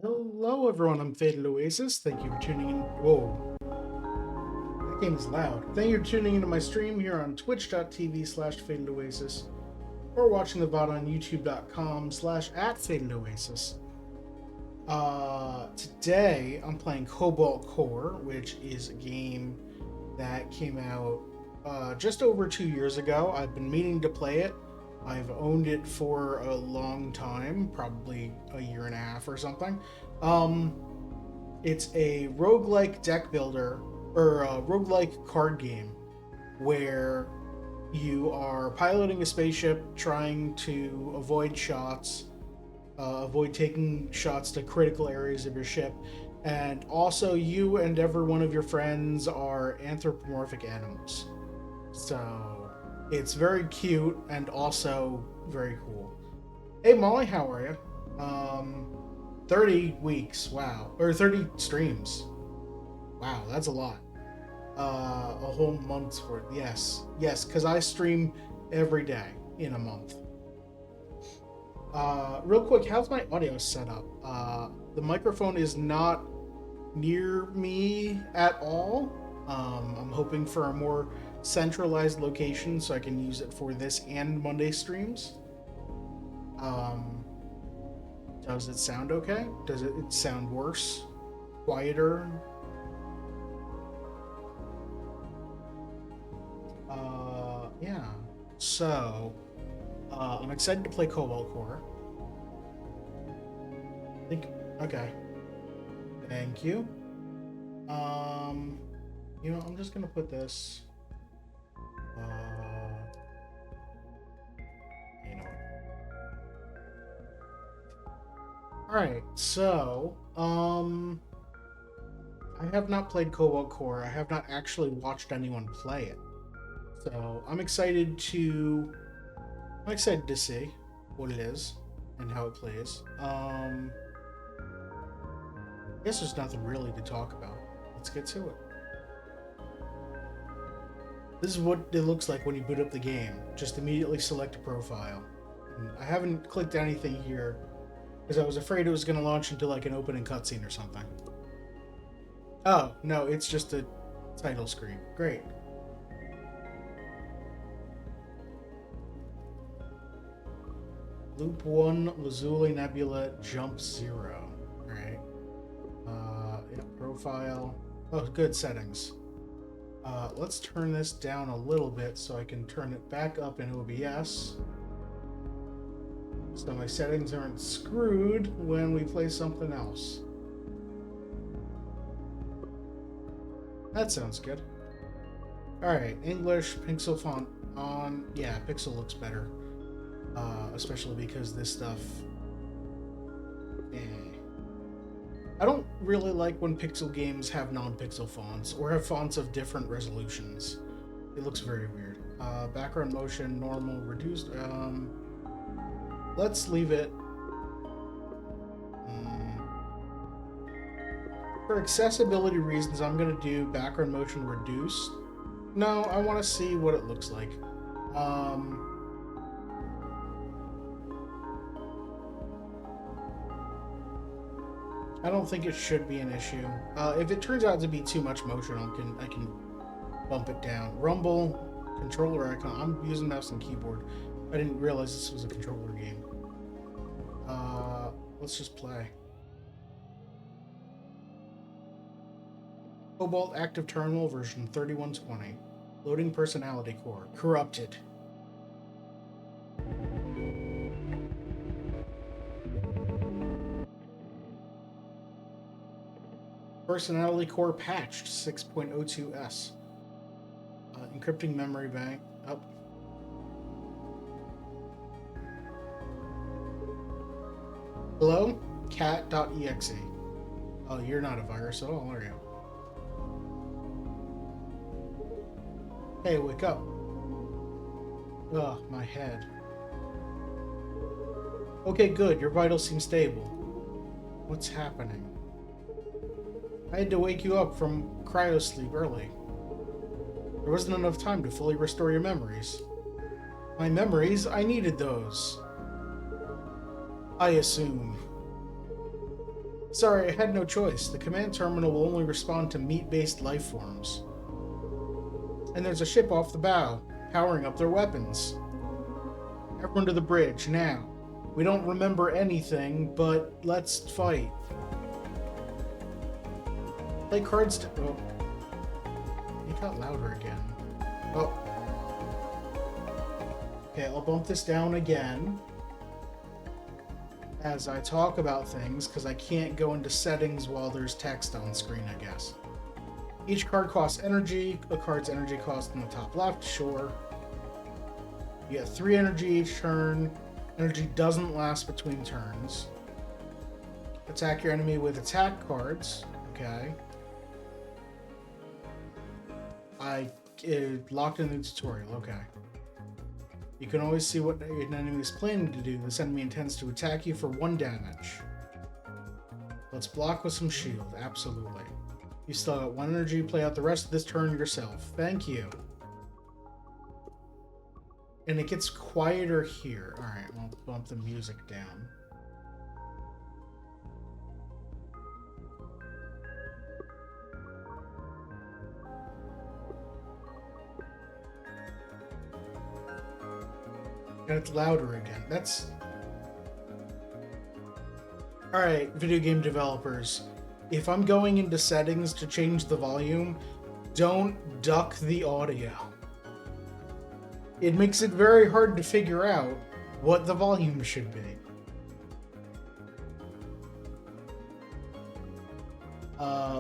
Hello, everyone. I'm Faded Oasis. Thank you for tuning in. Whoa, that game is loud. Thank you for tuning into my stream here on twitch.tv/Faded Oasis or watching the VOD on youtube.com/at Faded Oasis. Today I'm playing Cobalt Core, which is a game that came out just over 2 years ago. I've been meaning to play it. I've owned it for a long time, probably a year and a half or something. Um, it's a roguelike deck builder or a roguelike card game where you are piloting a spaceship trying to avoid shots, avoid taking shots to critical areas of your ship, and also you and every one of your friends are anthropomorphic animals. So it's very cute and also very cool. Hey Molly, how are you? 30 weeks, wow. Or 30 streams. Wow, that's a lot. A whole month's worth. Yes. Yes, because I stream every day in a month. Real quick, how's my audio set up? The microphone is not near me at all. I'm hoping for a more centralized location so I can use it for this and Monday streams. Um, does it sound okay? Does it sound worse? Quieter? Yeah. So, I'm excited to play Cobalt Core. I think, okay. Thank you. Um, I'm just gonna put this. Uh, you know. All right. So, I have not played Cobalt Core. I have not actually watched anyone play it. So I'm excited to see what it is and how it plays. I guess there's nothing really to talk about. Let's get to it. This is what it looks like when you boot up the game. Just immediately select a profile. And I haven't clicked anything here because I was afraid it was going to launch into like an opening cutscene or something. Oh, no, it's just a title screen. Great. Loop 1, Lazuli Nebula, Jump 0. Alright. Yeah, profile. Oh, good settings. Let's turn this down a little bit so I can turn it back up in OBS. So my settings aren't screwed when we play something else. That sounds good. Alright, English, Pixel font on. Yeah, Pixel looks better. Especially because this stuff. I don't really like when Pixel games have non-pixel fonts or have fonts of different resolutions. It looks very weird. Background motion, normal, reduced. Let's leave it. For accessibility reasons, I'm gonna do background motion reduced. No, I want to see what it looks like. I don't think it should be an issue. If it turns out to be too much motion, I can bump it down. Rumble, controller icon. I'm using mouse and keyboard. I didn't realize this was a controller game. Let's just play. Cobalt Active Terminal version 3120. Loading personality core. Corrupted. Personality core patched 6.02s. Encrypting memory bank. Up. Hello? Cat.exe. Oh, you're not a virus at all, are you? Hey, wake up. Ugh, my head. Okay, good. Your vitals seem stable. What's happening? I had to wake you up from cryosleep early. There wasn't enough time to fully restore your memories. My memories? I needed those. I assume. Sorry, I had no choice. The command terminal will only respond to meat-based life forms. And there's a ship off the bow, powering up their weapons. Everyone to the bridge, now. We don't remember anything, but let's fight. Play cards to... Oh. It got louder again. Oh. Okay, I'll bump this down again as I talk about things, because I can't go into settings while there's text on screen, I guess. Each card costs energy. A card's energy cost in the top left, sure. You get 3 energy each turn. Energy doesn't last between turns. Attack your enemy with attack cards. Okay. I locked in the tutorial. Okay. You can always see what an enemy is planning to do. This enemy intends to attack you for 1 damage. Let's block with some shield. Absolutely. You still got 1 energy. Play out the rest of this turn yourself. Thank you. And it gets quieter here. Alright, we'll bump the music down. And it's louder again. That's... Alright, video game developers. If I'm going into settings to change the volume, don't duck the audio. It makes it very hard to figure out what the volume should be.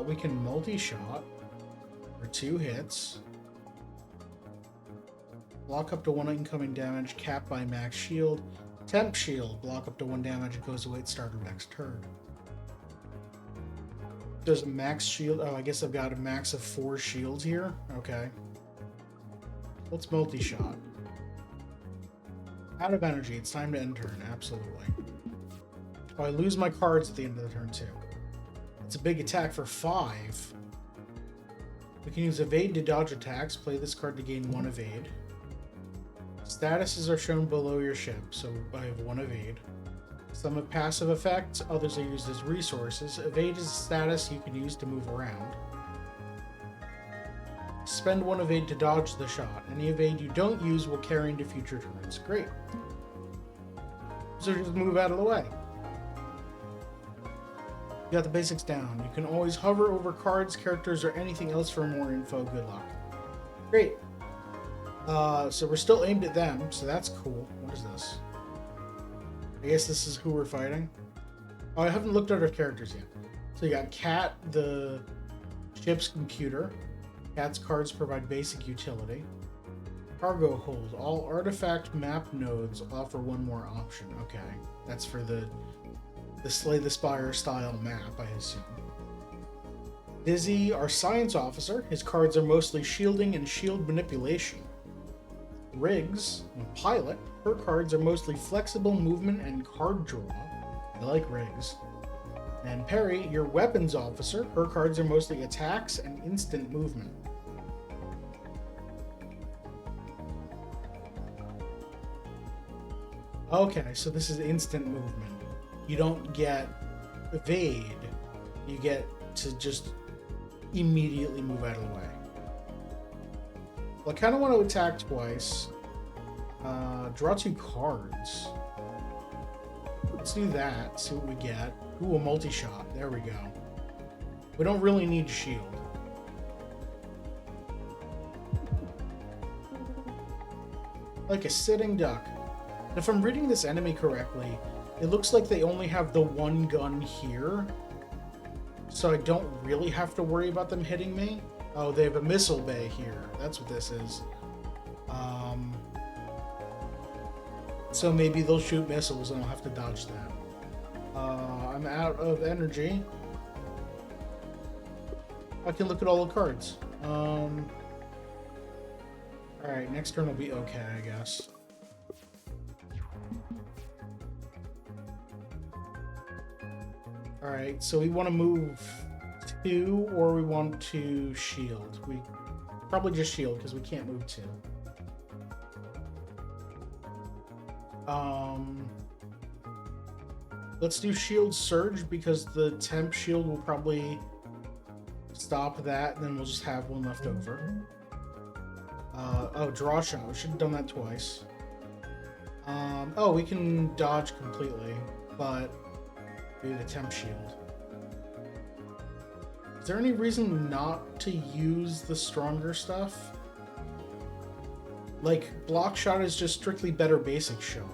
We can multi-shot for 2 hits. Block up to 1 incoming damage, capped by max shield. Temp shield, block up to 1 damage, it goes away at start of next turn. There's a max shield. Oh, I guess I've got a max of 4 shields here. Okay. Let's multi-shot. Out of energy. It's time to end turn. Absolutely. Oh, I lose my cards at the end of the turn, too. It's a big attack for 5. We can use evade to dodge attacks. Play this card to gain 1 evade. Statuses are shown below your ship, so I have 1 evade. Some have passive effects, others are used as resources. Evade is a status you can use to move around. Spend 1 evade to dodge the shot. Any evade you don't use will carry into future turns. Great. So just move out of the way. You got the basics down. You can always hover over cards, characters, or anything else for more info. Good luck. Great. So we're still aimed at them, so that's cool. What is this? I guess this is who we're fighting. Oh, I haven't looked at our characters yet. So you got Cat, the ship's computer. Cat's cards provide basic utility. Cargo hold. All artifact map nodes offer 1 more option. Okay, that's for the Slay the Spire style map, I assume. Dizzy, our science officer. His cards are mostly shielding and shield manipulation. Riggs, pilot. Her cards are mostly flexible movement and card draw. I like Riggs. And Perry, your weapons officer. Her cards are mostly attacks and instant movement. Okay, so this is instant movement. You don't get evade. You get to just immediately move out of the way. Well, I kind of want to attack twice. Draw 2 cards. Let's do that. See what we get. Ooh, a multi-shot. There we go. We don't really need shield. Like a sitting duck. If I'm reading this enemy correctly, it looks like they only have the 1 gun here. So I don't really have to worry about them hitting me. Oh, they have a missile bay here. That's what this is. So maybe they'll shoot missiles and I'll have to dodge that. I'm out of energy. I can look at all the cards. Alright, next turn will be okay, I guess. Alright, so we want to move 2 or we want to shield. We probably just shield because we can't move 2. Let's do shield surge because the temp shield will probably stop that, and then we'll just have one left over. Oh, draw shot. We should have done that twice. Oh, we can dodge completely, but maybe the temp shield. Is there any reason not to use the stronger stuff? Like, block shot is just strictly better basic shot.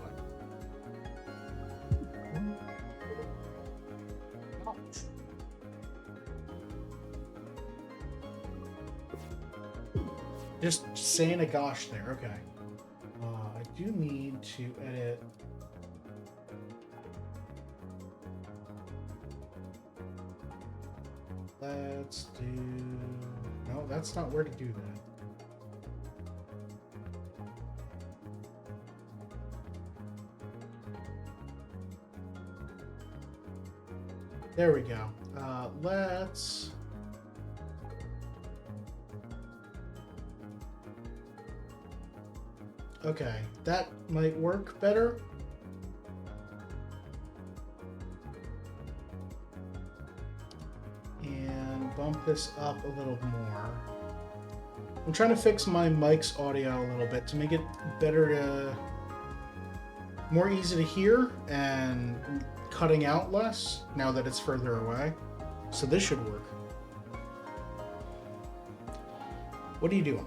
Just saying a gosh there, okay. I do need to edit. Let's do... No, that's not where to do that. There we go. Let's... Okay, that might work better. And bump this up a little more. I'm trying to fix my mic's audio a little bit to make it better to... more easy to hear and cutting out less now that it's further away. So this should work. What are you doing?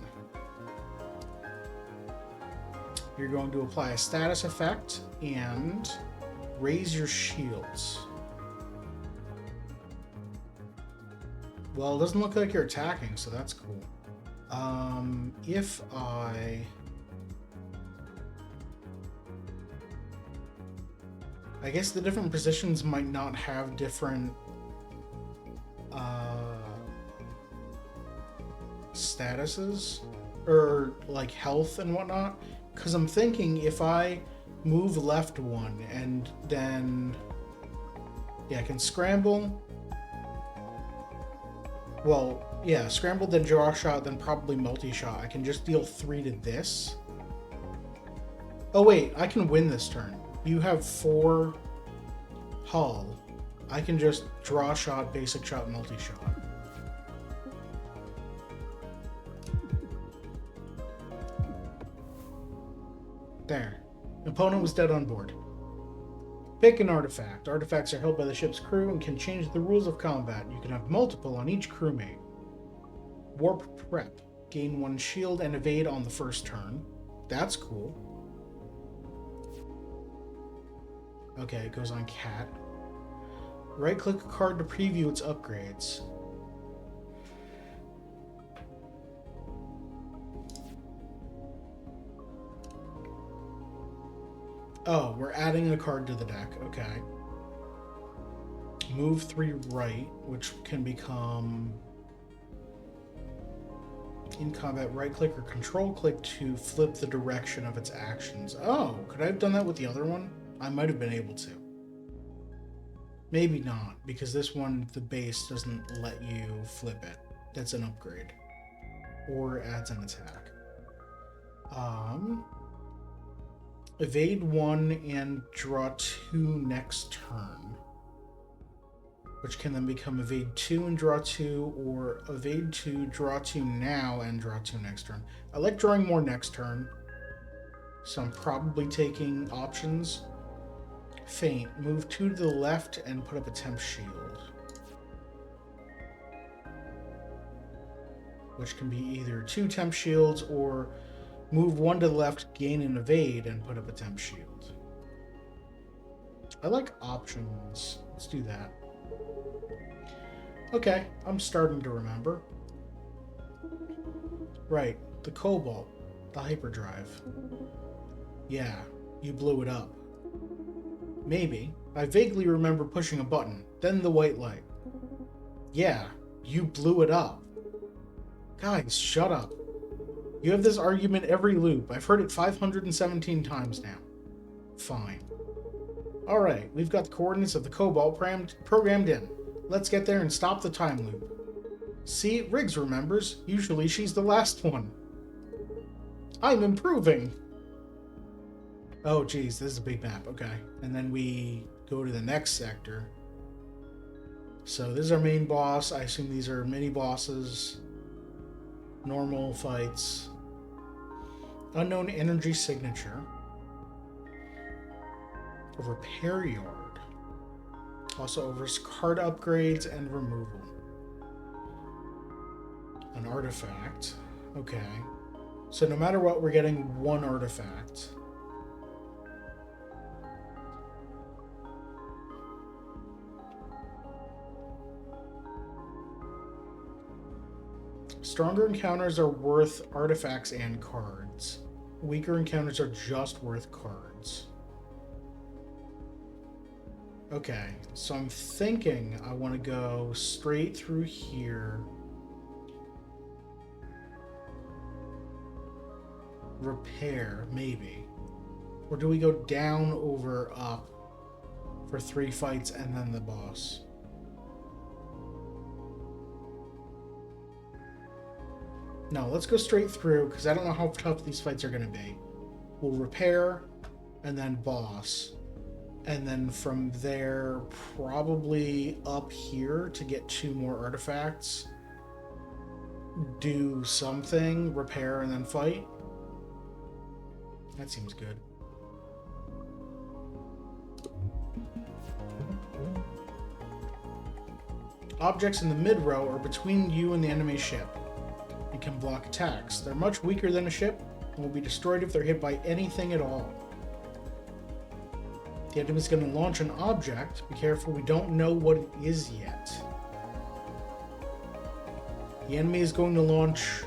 You're going to apply a status effect and raise your shields. Well, it doesn't look like you're attacking, so that's cool. If I guess the different positions might not have different statuses or like health and whatnot. Because I'm thinking if I move left one and then, yeah, I can scramble. Well, yeah, scramble, then draw shot, then probably multi-shot. I can just deal 3 to this. Oh wait, I can win this turn. You have 4 hull. I can just draw shot, basic shot, multi-shot. There. Opponent was dead on board. Pick an artifact. Artifacts are held by the ship's crew and can change the rules of combat. You can have multiple on each crewmate. Warp Prep. Gain 1 shield and evade on the first turn. That's cool. Okay, it goes on Cat. Right-click a card to preview its upgrades. Oh, we're adding a card to the deck. Okay. Move 3 right, which can become... In combat, right-click or control-click to flip the direction of its actions. Oh, could I have done that with the other one? I might have been able to. Maybe not, because this one, the base, doesn't let you flip it. That's an upgrade. Or adds an attack. Evade 1 and draw 2 next turn. Which can then become evade 2 and draw 2, or evade 2, draw 2 now and draw 2 next turn. I like drawing more next turn, so I'm probably taking options. Feint. Move 2 to the left and put up a temp shield. Which can be either 2 temp shields or move 1 to the left, gain an evade, and put up a temp shield. I like options. Let's do that. Okay, I'm starting to remember. Right, the Cobalt, the hyperdrive. Yeah, you blew it up. Maybe. I vaguely remember pushing a button, then the white light. Yeah, you blew it up. Guys, shut up. You have this argument every loop. I've heard it 517 times now. Fine. Alright, we've got the coordinates of the Cobalt programmed in. Let's get there and stop the time loop. See, Riggs remembers. Usually she's the last one. I'm improving. Oh, geez, this is a big map. Okay. And then we go to the next sector. So this is our main boss. I assume these are mini bosses. Normal fights. Unknown energy signature. A repair yard. Also offers card upgrades and removal. An artifact. Okay. So no matter what, we're getting one artifact. Stronger encounters are worth artifacts and cards. Weaker encounters are just worth cards. Okay, so I'm thinking I want to go straight through here. Repair, maybe. Or do we go down, over, up for 3 fights and then the boss? No, let's go straight through, because I don't know how tough these fights are going to be. We'll repair, and then boss. And then from there, probably up here to get 2 more artifacts. Do something, repair, and then fight. That seems good. Objects in the mid row are between you and the enemy ship. It can block attacks. They're much weaker than a ship and will be destroyed if they're hit by anything at all. The enemy is going to launch an object. Be careful, we don't know what it is yet. The enemy is going to launch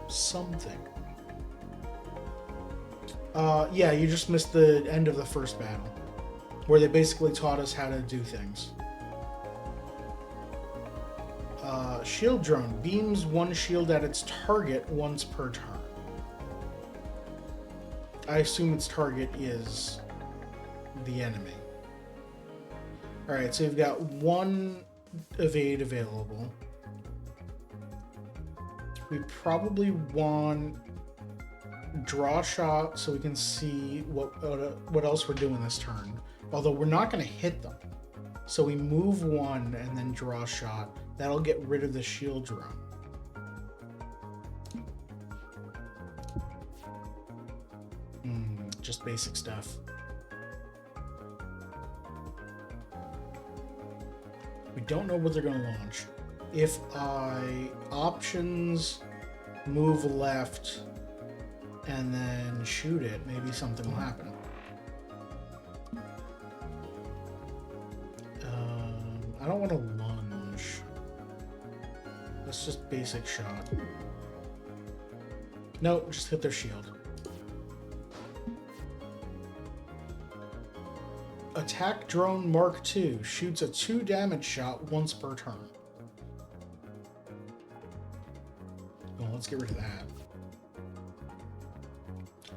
something. Yeah, you just missed the end of the first battle, where they basically taught us how to do things. Shield drone beams one shield at its target once per turn. I assume its target is the enemy. Alright, so you've got 1 evade available. We probably want draw shot so we can see what else we're doing this turn. Although we're not going to hit them. So we move 1 and then draw shot. That'll get rid of the shield drone. Just basic stuff. We don't know what they're going to launch. If I options move left and then shoot it, maybe something will happen. I don't want to lunge. That's just basic shot. Nope, just hit their shield. Attack drone Mark II shoots a 2 damage shot once per turn. Well, let's get rid of that.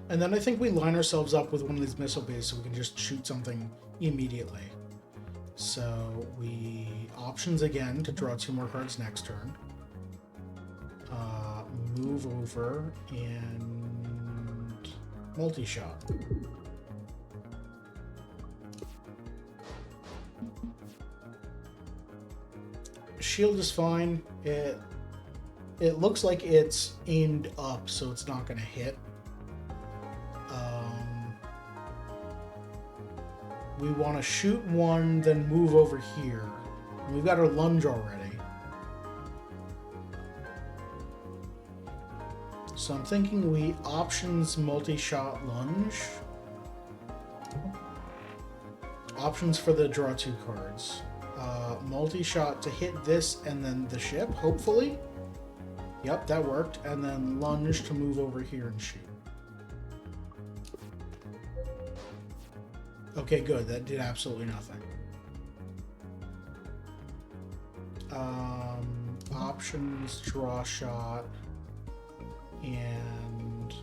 And then I think we line ourselves up with one of these missile bases so we can just shoot something immediately. So we options again to draw 2 more cards next turn. Move over and multi-shot. Shield is fine. It looks like it's aimed up, so it's not going to hit. We want to shoot 1, then move over here. We've got our lunge already. So I'm thinking we options multi-shot lunge. Options for the draw 2 cards. Multi-shot to hit this and then the ship, hopefully. Yep, that worked. And then lunge to move over here and shoot. Okay, good. That did absolutely nothing. Options, draw shot, and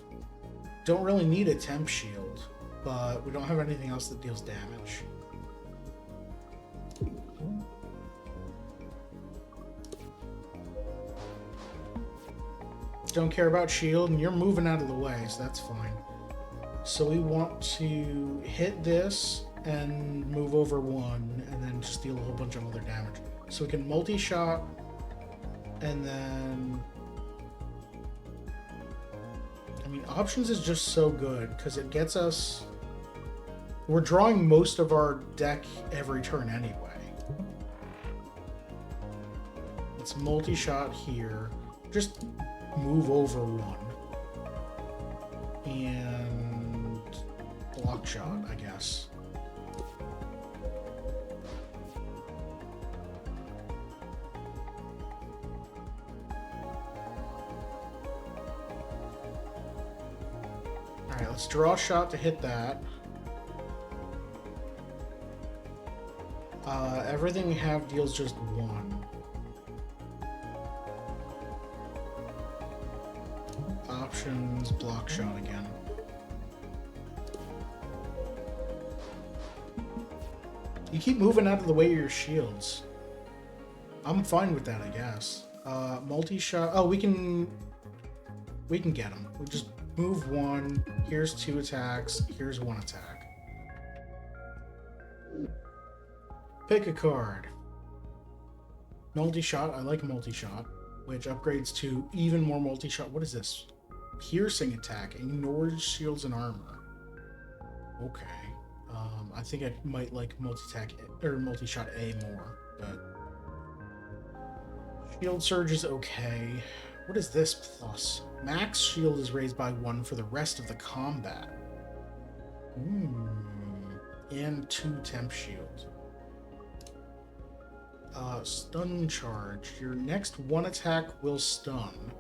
don't really need a temp shield, but we don't have anything else that deals damage. Don't care about shield, and you're moving out of the way, so that's fine. So we want to hit this and move over one, and then just deal a whole bunch of other damage. So we can multi-shot, and then... I mean, options is just so good, because it gets us... We're drawing most of our deck every turn anyway. It's multi-shot here. Just move over one. And block shot, I guess. Alright, let's draw a shot to hit that. Everything we have deals just one. Options, block shot again. You keep moving out of the way of your shields. I'm fine with that, I guess. Multi-shot. Oh, we can get them. We just move one. Here's 2 attacks. Here's 1 attack. Pick a card. Multi-shot. I like multi-shot, which upgrades to even more multi-shot. What is this? Piercing attack. Ignores shields and armor. Okay. I think I might like multi-attack or multi-shot A more, but shield surge is okay. What is this plus? Max shield is raised by 1 for the rest of the combat. And 2 temp shield. Stun charge. Your next 1 attack will stun.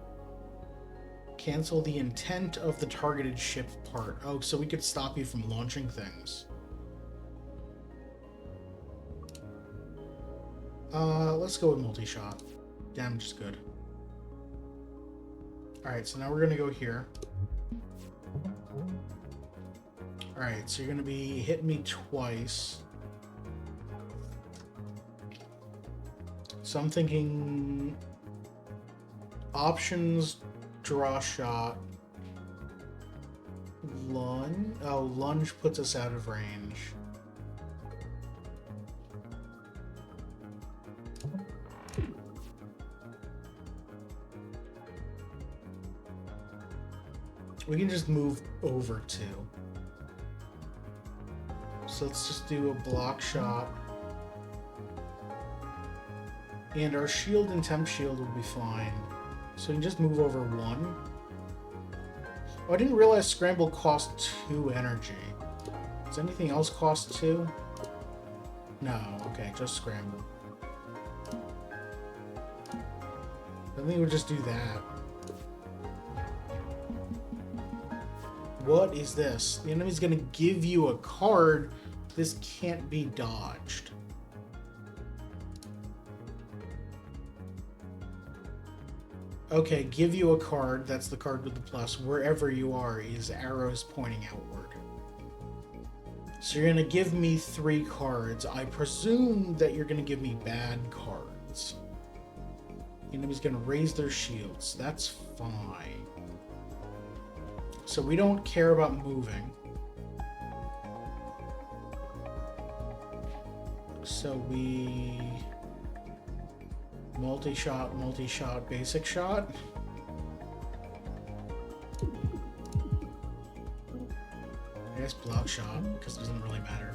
Cancel the intent of the targeted ship part. Oh, so we could stop you from launching things. Let's go with multi-shot. Damage is good. Alright, so now we're gonna go here. Alright, so you're gonna be hitting me twice. So I'm thinking options, draw shot, lunge. Oh, lunge puts us out of range. We can just move over 2. So let's just do a block shot. And our shield and temp shield will be fine. So we can just move over 1. Oh, I didn't realize scramble cost 2 energy. Does anything else cost 2? No, okay, just scramble. I think we'll just do that. What is this? The enemy's gonna give you a card. This can't be dodged. Okay, give you a card. That's the card with the plus. Wherever you are is arrows pointing outward. So you're gonna give me 3 cards. I presume that you're gonna give me bad cards. The enemy's gonna raise their shields. That's fine. So we don't care about moving. So we... multi-shot, multi-shot, basic shot. I guess block shot, because it doesn't really matter.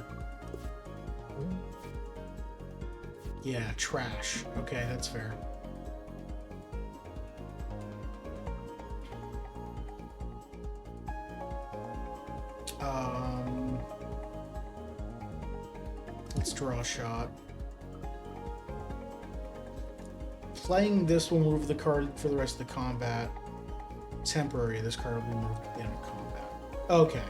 Yeah, trash. Okay, that's fair. Let's draw a shot. Playing this will move the card for the rest of the combat. Temporary, this card will be moved at the end of combat. Okay.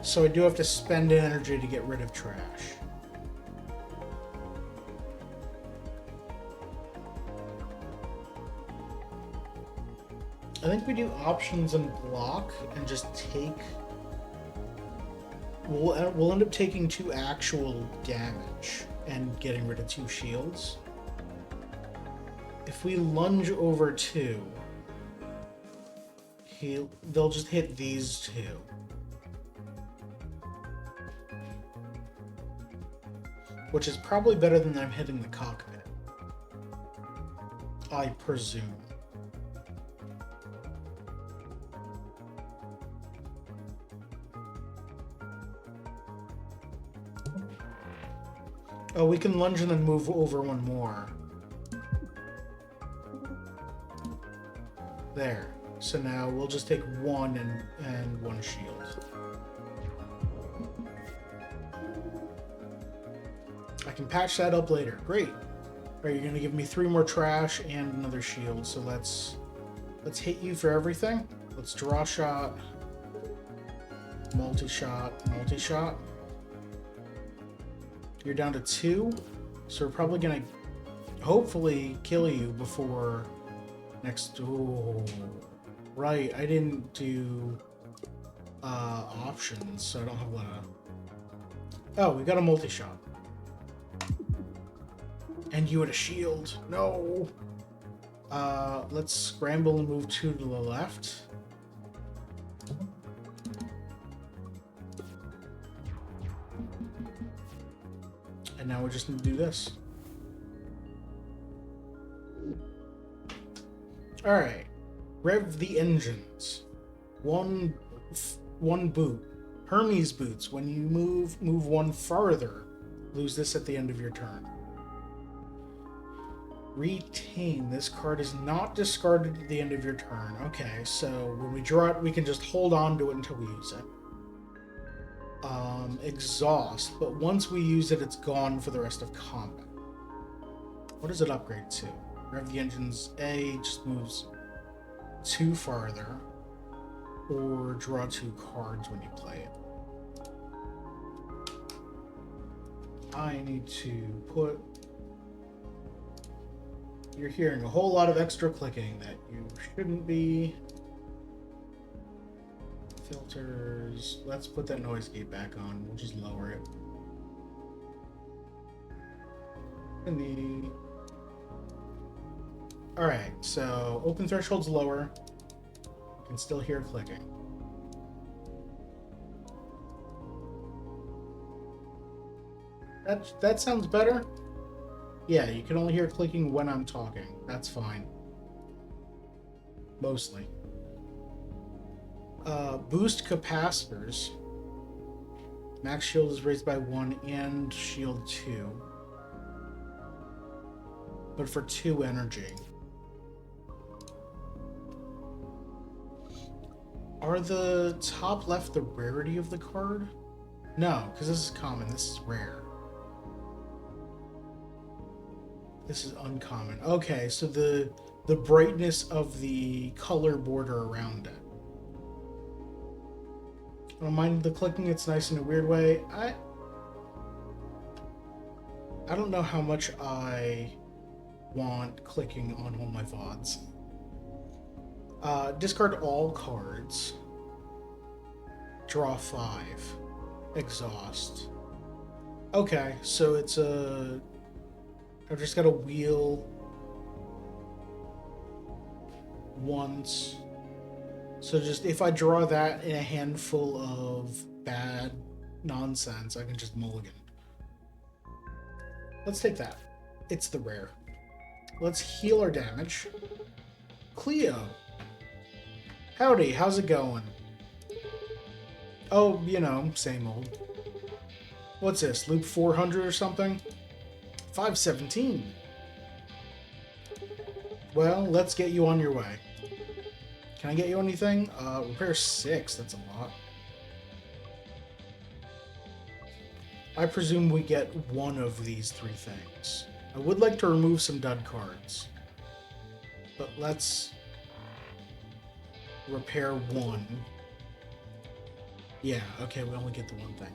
So I do have to spend energy to get rid of trash. I think we do options and block and just take... We'll end up taking 2 actual damage and getting rid of 2 shields. If we lunge over 2, they'll just hit these 2. which is probably better than them hitting the cockpit. I presume. Oh, we can lunge and then move over one more. There. So now we'll just take one and one shield. I can patch that up later. Great. Alright, you're gonna give me 3 more trash and another shield. So let's hit you for everything. Let's draw shot, multi-shot, multi-shot. You're down to 2, so we're probably gonna hopefully kill you before next. Oh, right, I didn't do options, so I don't have a. Oh, we got a multi-shot. And you had a shield. No. Let's scramble and move 2 to the left. And now we just need to do this. Alright. Rev the engines. One boot. Hermes boots. When you move 1 farther. Lose this at the end of your turn. Retain. This card is not discarded at the end of your turn. Okay, so when we draw it, we can just hold on to it until we use it. Exhaust, but once we use it, it's gone for the rest of combat. What does it upgrade to? Rev the engines. A just moves 2 farther, or draw 2 cards when you play it. I need to put. You're hearing a whole lot of extra clicking that you shouldn't be. Filters. Let's put that noise gate back on. We'll just lower it. Alright, so open threshold's lower. You can still hear clicking. That sounds better. Yeah, you can only hear clicking when I'm talking. That's fine. Mostly. Boost capacitors. Max shield is raised by 1 and shield 2. But for 2 energy. Are the top left the rarity of the card? No, because this is common. This is rare. This is uncommon. Okay, so the brightness of the color border around it. I don't mind the clicking, it's nice in a weird way. I don't know how much I want clicking on all my VODs. Discard all cards. Draw 5. Exhaust. Okay, so it's a... I've just got to wheel once. So just if I draw that in a handful of bad nonsense, I can just mulligan. Let's take that. It's the rare. Let's heal our damage. Cleo. Howdy, how's it going? Oh, you know, same old. What's this, loop 400 or something? 517. Well, let's get you on your way. Can I get you anything? Repair 6, that's a lot. I presume we get one of these 3 things. I would like to remove some dud cards. But let's repair 1. Yeah, okay, we only get the 1 thing.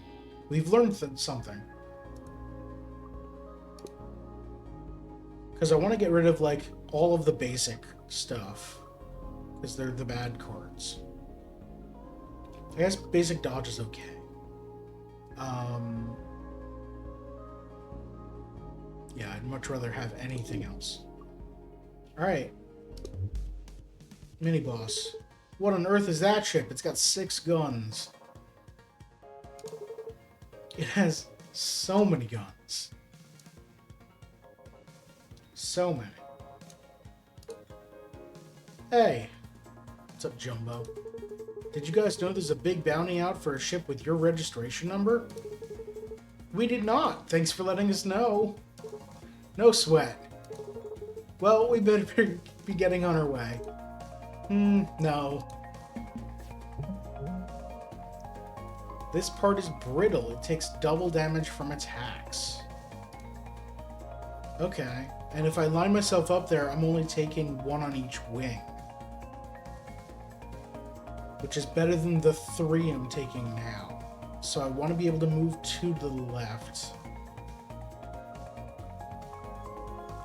We've learned something. Because I want to get rid of, like, all of the basic stuff. Because they're the bad cards. I guess basic dodge is okay. Yeah, I'd much rather have anything else. Alright. Mini-boss. What on earth is that ship? It's got 6 guns. It has so many guns. So many. Hey. What's up, Jumbo? Did you guys know there's a big bounty out for a ship with your registration number? We did not. Thanks for letting us know. No sweat. Well, we better be getting on our way. No. This part is brittle. It takes double damage from attacks. Okay. And if I line myself up there, I'm only taking one on each wing. Which is better than the 3 I'm taking now. So I want to be able to move 2 to the left.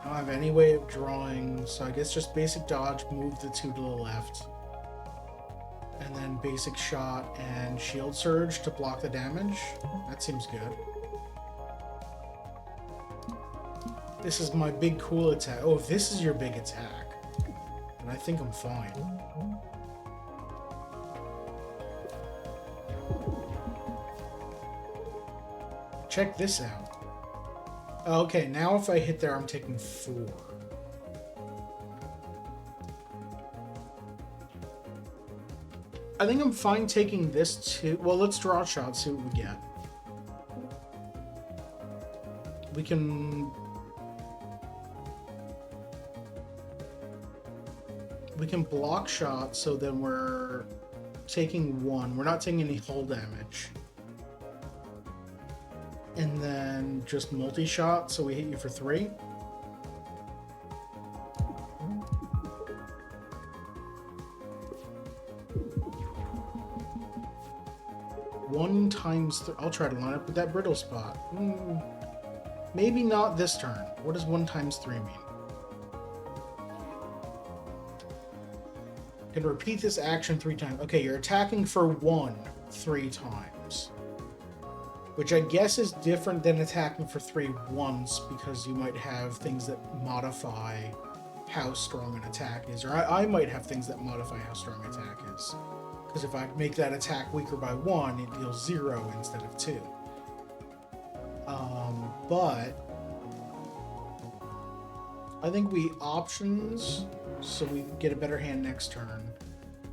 I don't have any way of drawing, so I guess just basic dodge, move the 2 to the left. And then basic shot and shield surge to block the damage. That seems good. This is my big cool attack. Oh, if this is your big attack, then I think I'm fine. Check this out. Okay, now if I hit there, I'm taking 4. I think I'm fine taking this too. Well, let's draw a shot, see what we get. We can block shot, so then we're taking 1. We're not taking any hull damage. And then just multi-shot, so we hit you for 3. One times I'll try to line up with that brittle spot. Maybe not this turn. What does 1 times 3 mean? You can repeat this action 3 times. Okay, you're attacking for 1 3 times. Which I guess is different than attacking for 3 once, because you might have things that modify how strong an attack is. Or I might have things that modify how strong an attack is. Because if I make that attack weaker by 1, it deals 0 instead of 2. But I think we options, so we get a better hand next turn.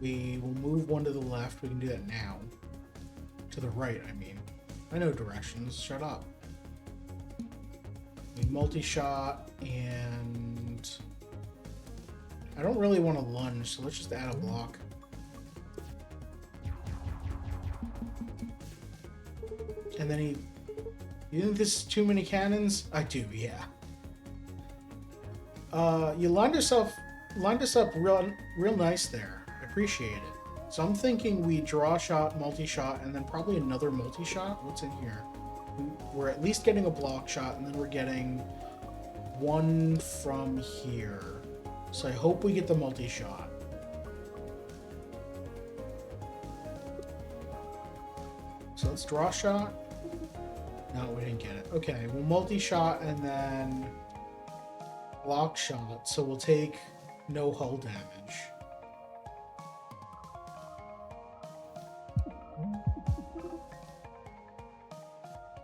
We will move 1 to the left. We can do that now. To the right, I mean. I know directions. Shut up. We multi-shot, and I don't really want to lunge, so let's just add a block. And then you think this is too many cannons? I do, yeah. You lined us up real nice there. I appreciate it. So I'm thinking we draw shot, multi-shot, and then probably another multi-shot. What's in here? We're at least getting a block shot, and then we're getting 1 from here. So I hope we get the multi-shot. So let's draw shot. No, we didn't get it. Okay, we'll multi-shot and then block shot. So we'll take no hull damage.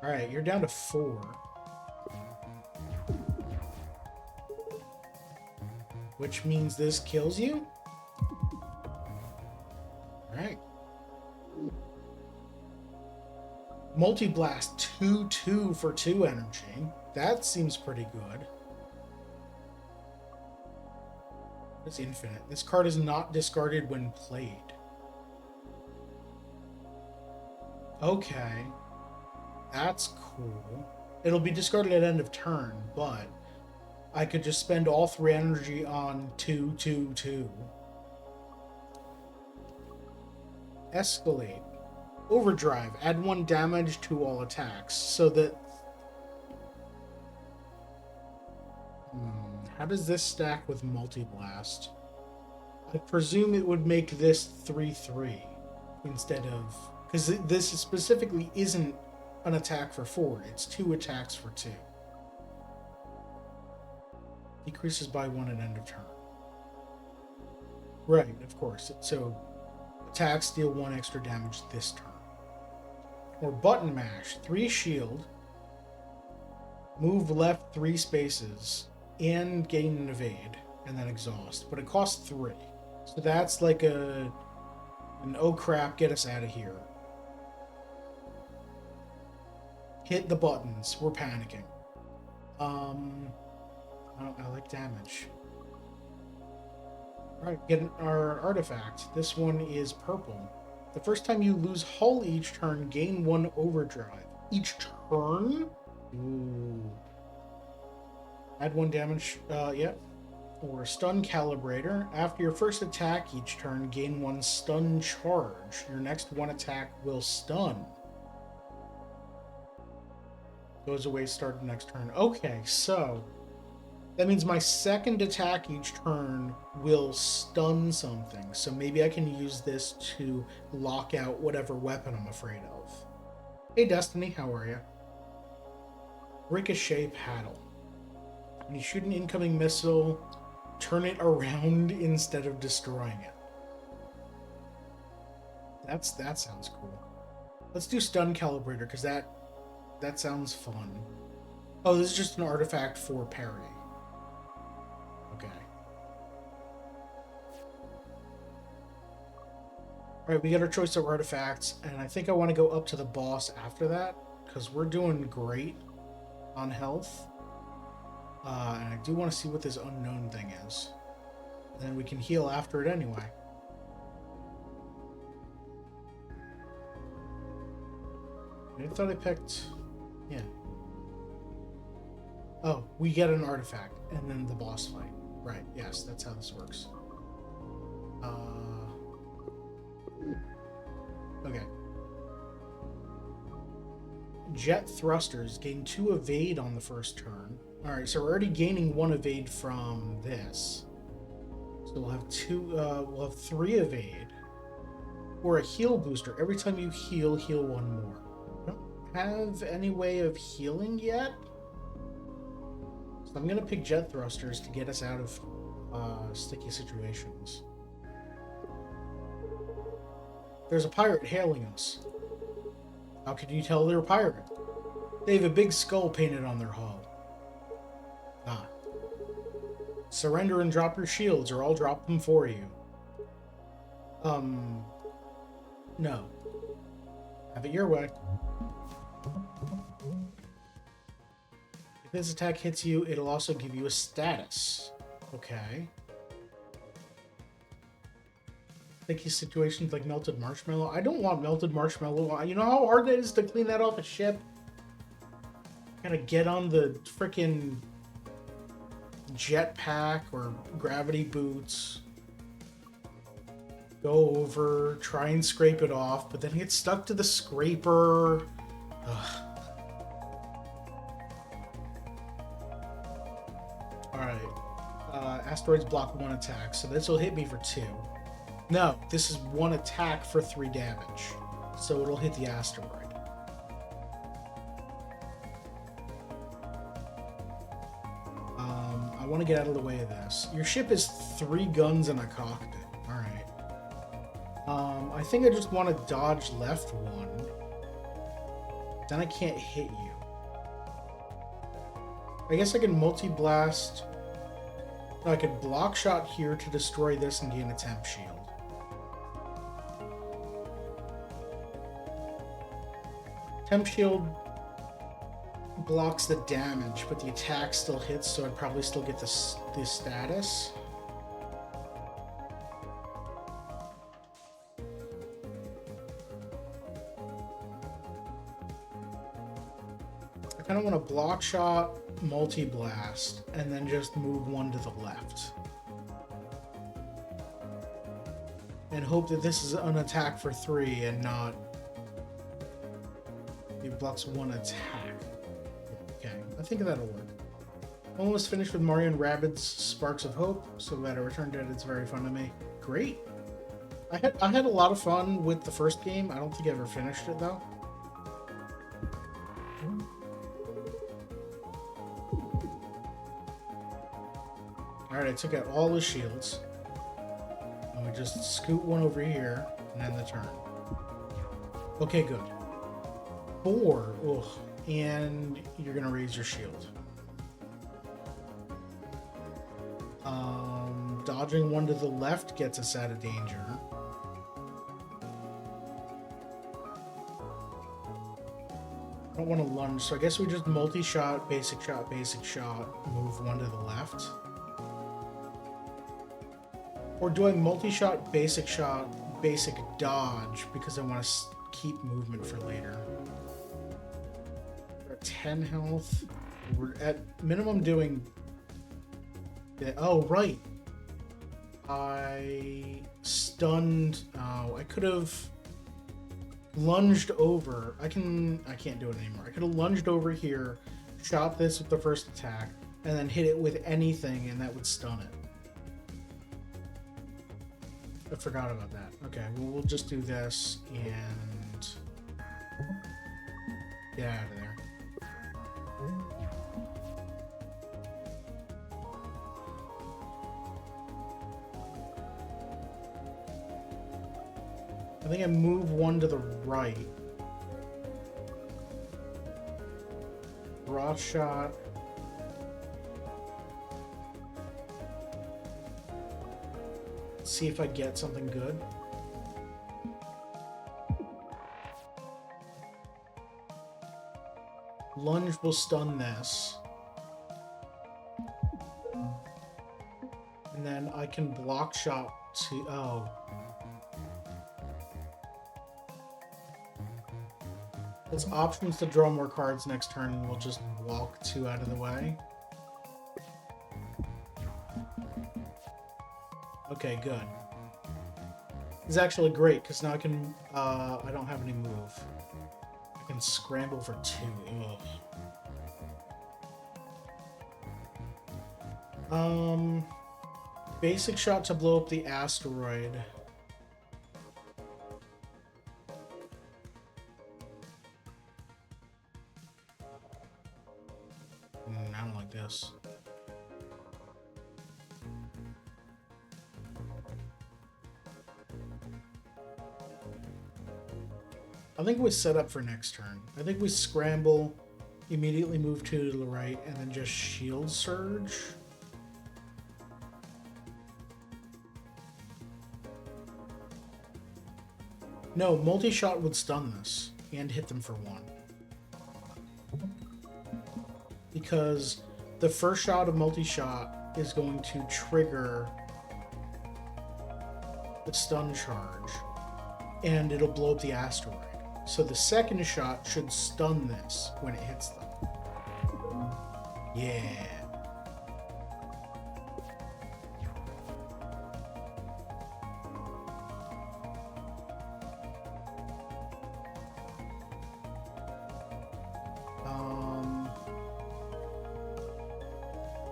Alright, you're down to 4. Which means this kills you? Alright. Multi-blast 2/2 for 2 energy. That seems pretty good. It's infinite. This card is not discarded when played. Okay. That's cool. It'll be discarded at end of turn, but I could just spend all 3 energy on 2/2/2. Escalate. Overdrive. Add 1 damage to all attacks, so that... How does this stack with Multi-Blast? I presume it would make this 3/3 instead of... Because this specifically isn't an attack for 4. It's 2 attacks for 2. Decreases by 1 at end of turn. Right, of course. So attacks deal 1 extra damage this turn. Or button mash. 3 shield. Move left 3 spaces. and gain an evade, and then exhaust, but it costs 3. So that's like an oh crap, get us out of here. Hit the buttons. We're panicking. I like damage. Alright, get our artifact. This one is purple. The first time you lose hull each turn, gain 1 overdrive. Each turn? Ooh. Add 1 damage, yep. Or stun calibrator. After your first attack each turn, gain 1 stun charge. Your next 1 attack will stun. Goes away, start the next turn. Okay, so that means my second attack each turn will stun something. So maybe I can use this to lock out whatever weapon I'm afraid of. Hey Destiny, how are you? Ricochet paddle. When you shoot an incoming missile, turn it around instead of destroying it. That sounds cool. Let's do stun calibrator because that sounds fun. Oh, this is just an artifact for parry. Okay. Alright, we got our choice of artifacts, and I think I want to go up to the boss after that, because we're doing great on health. And I do want to see what this unknown thing is. And then we can heal after it anyway. I thought I picked... Yeah. Oh, we get an artifact, and then the boss fight. Right, yes, that's how this works. Okay. Jet thrusters gain 2 evade on the first turn. Alright, so we're already gaining 1 evade from this. So we'll have 3 evade. Or a heal booster. Every time you heal, heal 1 more. I don't have any way of healing yet. So I'm gonna pick jet thrusters to get us out of sticky situations. There's a pirate hailing us. How can you tell they're a pirate? They have a big skull painted on their hull. Ah. Surrender and drop your shields, or I'll drop them for you. No. Have it your way. If this attack hits you, it'll also give you a status. Okay. Sticky situations like melted marshmallow. I don't want melted marshmallow. You know how hard it is to clean that off a ship? Gotta get on the frickin' jetpack or gravity boots. Go over, try and scrape it off, but then get stuck to the scraper. Ugh. Alright. Asteroids block 1 attack, so this will hit me for 2. No, this is 1 attack for 3 damage. So it'll hit the asteroid. I want to get out of the way of this. Your ship is 3 guns and a cockpit. Alright. I think I just want to dodge left 1. Then I can't hit you. I guess I can multi-blast. No, I could block shot here to destroy this and gain a temp shield. Temp shield blocks the damage, but the attack still hits, so I'd probably still get this status. I kind of want to block shot, multi-blast, and then just move 1 to the left. And hope that this is an attack for 3 and not... It blocks 1 attack. Okay, I think that'll work. Almost finished with Mario and Rabbids Sparks of Hope. So glad I returned it. It's very fun to me. Great. I had a lot of fun with the first game. I don't think I ever finished it though. Alright, I took out all the shields. And we just scoot 1 over here and end the turn. Okay, good. 4. Ugh. And you're gonna raise your shield. Dodging one to the left gets us out of danger. I don't want to lunge, so I guess we just multi-shot, basic shot, move one to the left. Or do I multi-shot, basic dodge, because I want to keep movement for later. We're at 10 health. We're at minimum doing... Oh, right. I stunned... Oh, I could have lunged over. I can't do it anymore. I could have lunged over here, shot this with the first attack, and then hit it with anything, and that would stun it. I forgot about that. Okay, well, we'll just do this and get out of there. I think I move one to the right. Raw shot. See if I get something good. Lunge will stun this. And then I can block shot to... Oh. There's options to draw more cards next turn, and we'll just walk 2 out of the way. Okay, good. It's actually great, because now I can, I don't have any move. I can scramble for 2. Ugh. Basic shot to blow up the asteroid. I don't like this. I think we set up for next turn. I think we scramble, immediately move 2 to the right, and then just shield surge. No, multi-shot would stun this and hit them for 1. Because the first shot of multi-shot is going to trigger the stun charge, and it'll blow up the asteroid. So the second shot should stun this when it hits them. Yeah.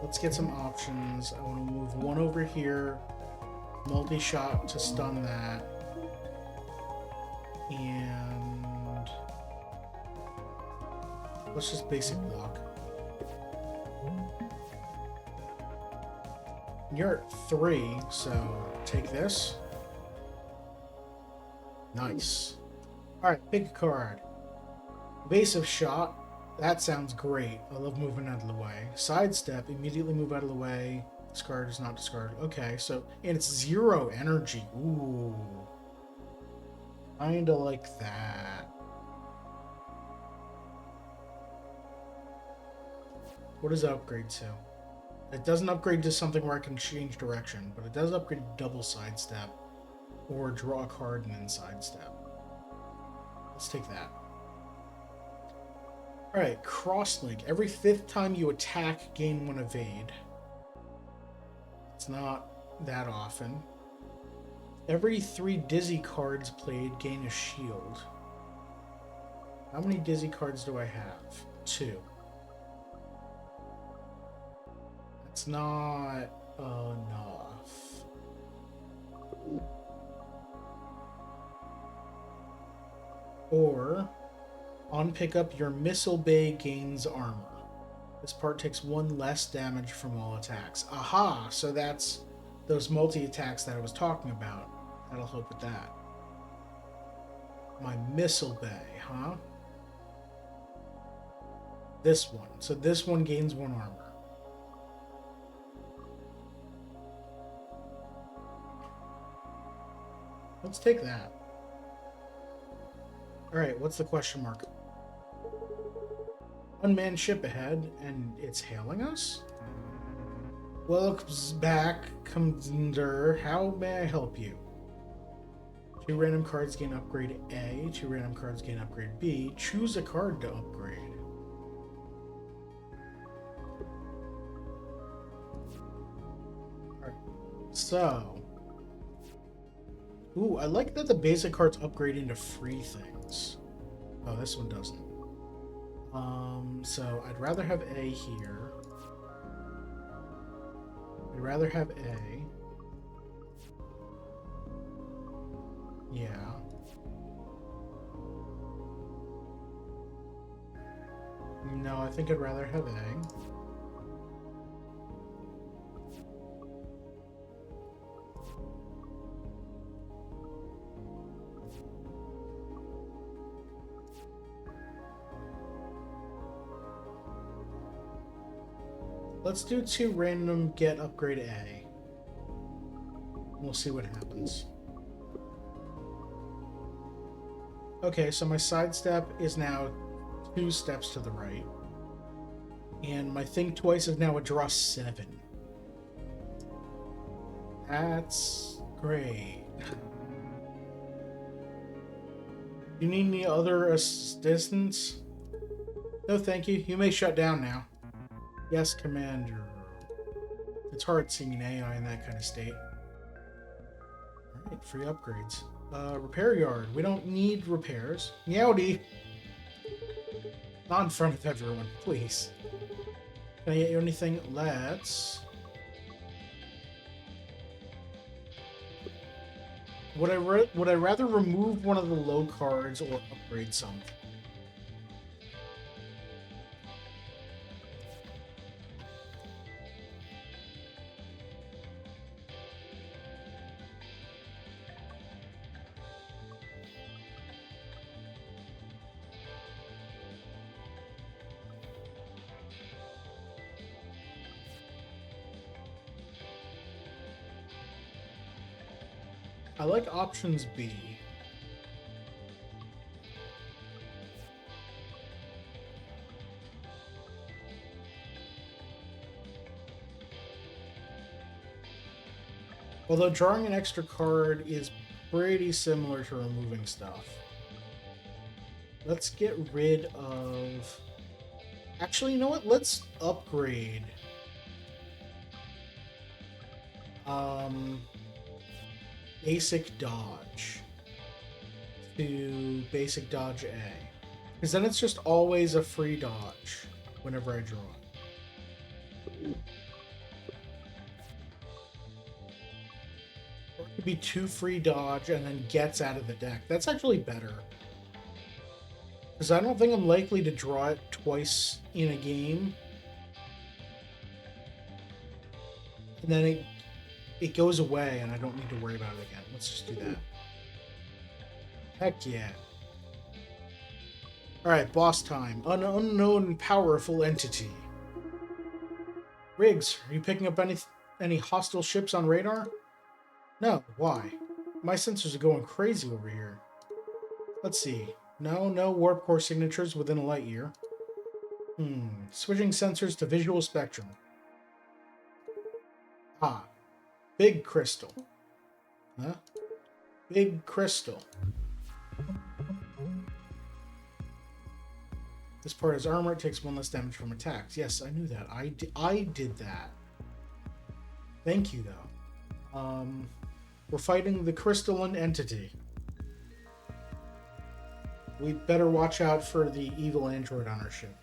Let's get some options. I want to move 1 over here, multi-shot to stun that, and let's just basic block. You're at 3, so take this. Nice. Alright, pick a card. Evasive shot. That sounds great. I love moving out of the way. Sidestep, immediately move out of the way. Discard is not discarded. Okay, so, and it's 0 energy. Ooh. Kinda like that. What does it upgrade to? It doesn't upgrade to something where I can change direction, but it does upgrade to double sidestep, or draw a card and then sidestep. Let's take that. Alright, crosslink. Every 5th time you attack, gain 1 evade. It's not that often. Every 3 dizzy cards played, gain a shield. How many dizzy cards do I have? 2. That's not enough. Or... on pickup, your missile bay gains armor. This part takes 1 less damage from all attacks. Aha! So that's those multi-attacks that I was talking about. That'll help with that. My missile bay, huh? This one. So this one gains 1 armor. Let's take that. Alright, what's the question mark? Unmanned ship ahead, and it's hailing us? Welcome back, Commander. How may I help you? 2 random cards gain upgrade A. 2 random cards gain upgrade B. Choose a card to upgrade. Alright, so... Ooh, I like that the basic cards upgrade into free things. Oh, this one doesn't. So I'd rather have A here. I'd rather have A. Yeah. No, I think I'd rather have A. Let's do 2 random get upgrade A. We'll see what happens. Okay, so my sidestep is now 2 steps to the right. And my think twice is now a draw 7. That's great. You need any other assistance? No, thank you. You may shut down now. Yes, Commander. It's hard seeing an AI in that kind of state. Alright, free upgrades. Repair yard. We don't need repairs. Meowdy! Not in front of everyone, please. Can I get you anything? Let's... Would I rather remove one of the low cards or upgrade some? I like options B. Although drawing an extra card is pretty similar to removing stuff. Let's get rid of... Actually, you know what? Let's upgrade. Basic dodge to basic dodge A. Because then it's just always a free dodge whenever I draw it. Or it could be 2 free dodge and then gets out of the deck. That's actually better. Because I don't think I'm likely to draw it twice in a game. And then it goes away and I don't need to worry about it again. Let's just do that. Heck yeah. Alright, boss time. An unknown powerful entity. Riggs, are you picking up any hostile ships on radar? No, why? My sensors are going crazy over here. Let's see. No warp core signatures within a light year. Switching sensors to visual spectrum. Ah. Big crystal. Huh? Big crystal. This part is armor. It takes 1 less damage from attacks. Yes, I knew that. I did that. Thank you, though. We're fighting the crystalline entity. We'd better watch out for the evil android on our ship.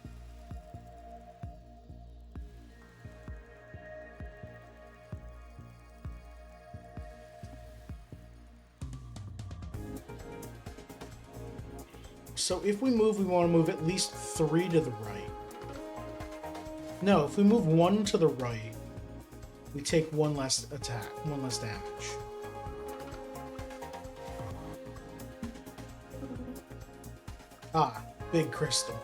So if we move, we want to move at least 3 to the right. No, if we move 1 to the right, we take 1 less attack, 1 less damage. Ah, big crystal.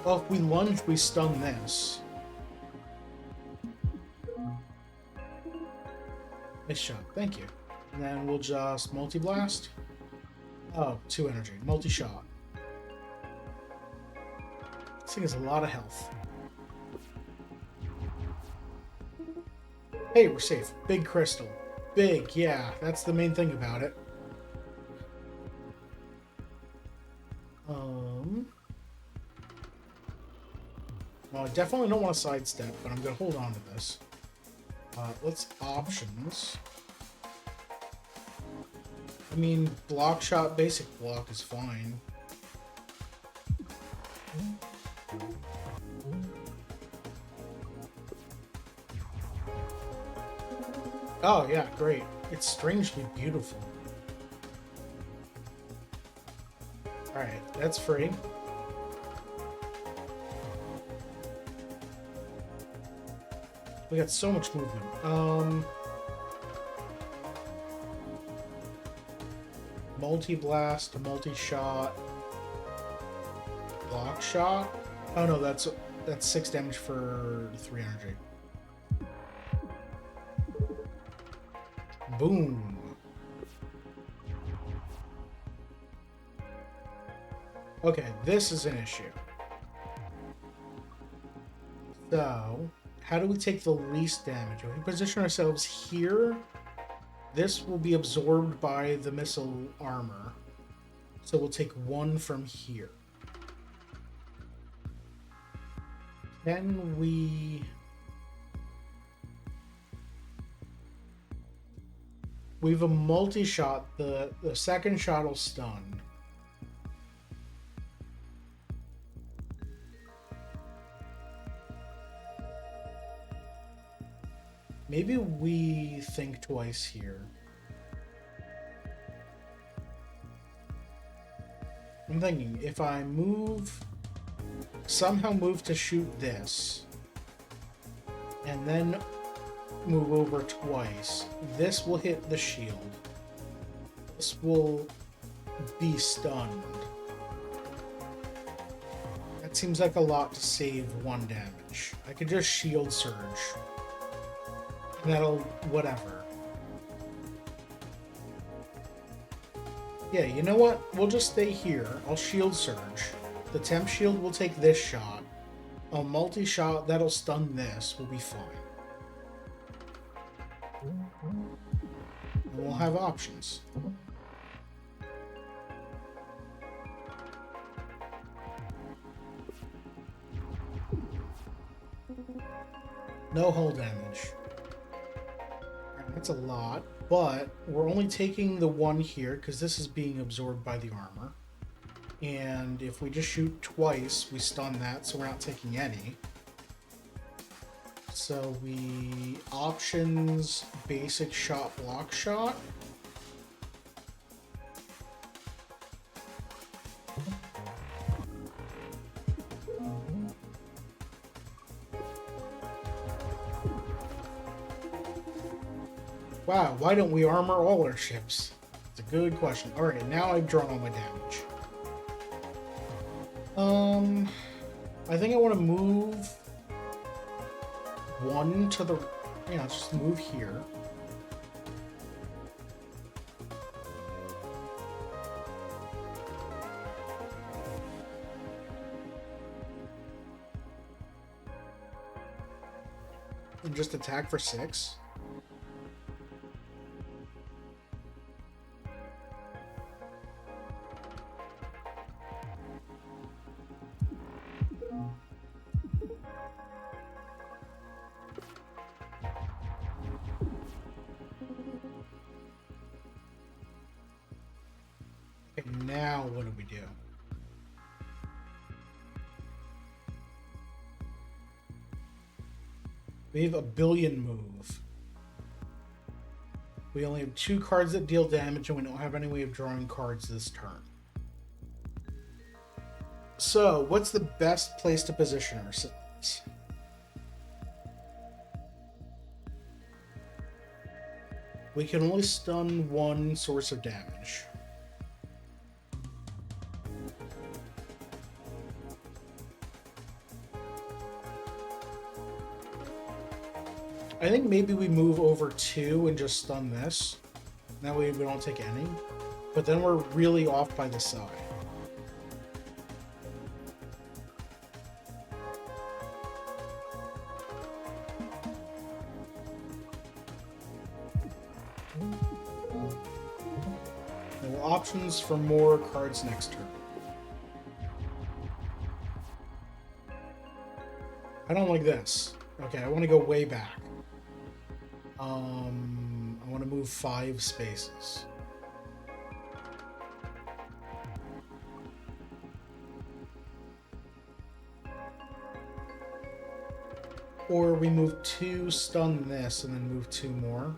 Well, if we lunge, we stun this. Nice shot. Thank you. And then we'll just multi-blast. Oh, 2 energy. Multi-shot. This thing has a lot of health. Hey, we're safe. Big crystal. Big, yeah. That's the main thing about it. Well, I definitely don't want to sidestep, but I'm going to hold on to this. Let's options. I mean, block shot, basic block is fine. Oh, yeah, great. It's strangely beautiful. Alright, that's free. We got so much movement. Multi-blast, multi-shot, block shot. Oh no, that's 6 damage for 3 energy. Boom. Okay, this is an issue. So, how do we take the least damage? If we position ourselves here, this will be absorbed by the missile armor. So we'll take 1 from here. Can we... We have a multi-shot. The second shot will stun. Maybe we think twice here. I'm thinking, if I somehow move to shoot this, and then move over twice, this will hit the shield. This will be stunned. That seems like a lot to save 1 damage. I could just shield surge. That'll... whatever. Yeah, you know what? We'll just stay here. I'll shield surge. The temp shield will take this shot. A multi-shot that'll stun this will be fine. And we'll have options. No hull damage. That's a lot, but we're only taking the 1 here because this is being absorbed by the armor. And if we just shoot twice, we stun that, so we're not taking any. So we options basic shot, block shot. Wow, why don't we armor all our ships? It's a good question. Alright, now I've drawn all my damage. I think I want to move 1 to the... Yeah, just move here. And just attack for 6. Okay, now what do we do? We have a billion move. We only have 2 cards that deal damage, and we don't have any way of drawing cards this turn. So, what's the best place to position ourselves? We can only stun 1 source of damage. I think maybe we move over 2 and just stun this. That way we don't take any. But then we're really off by the side. Well, options for more cards next turn. I don't like this. Okay, I want to go way back. I want to move 5 spaces. Or we move 2, stun this, and then move 2 more.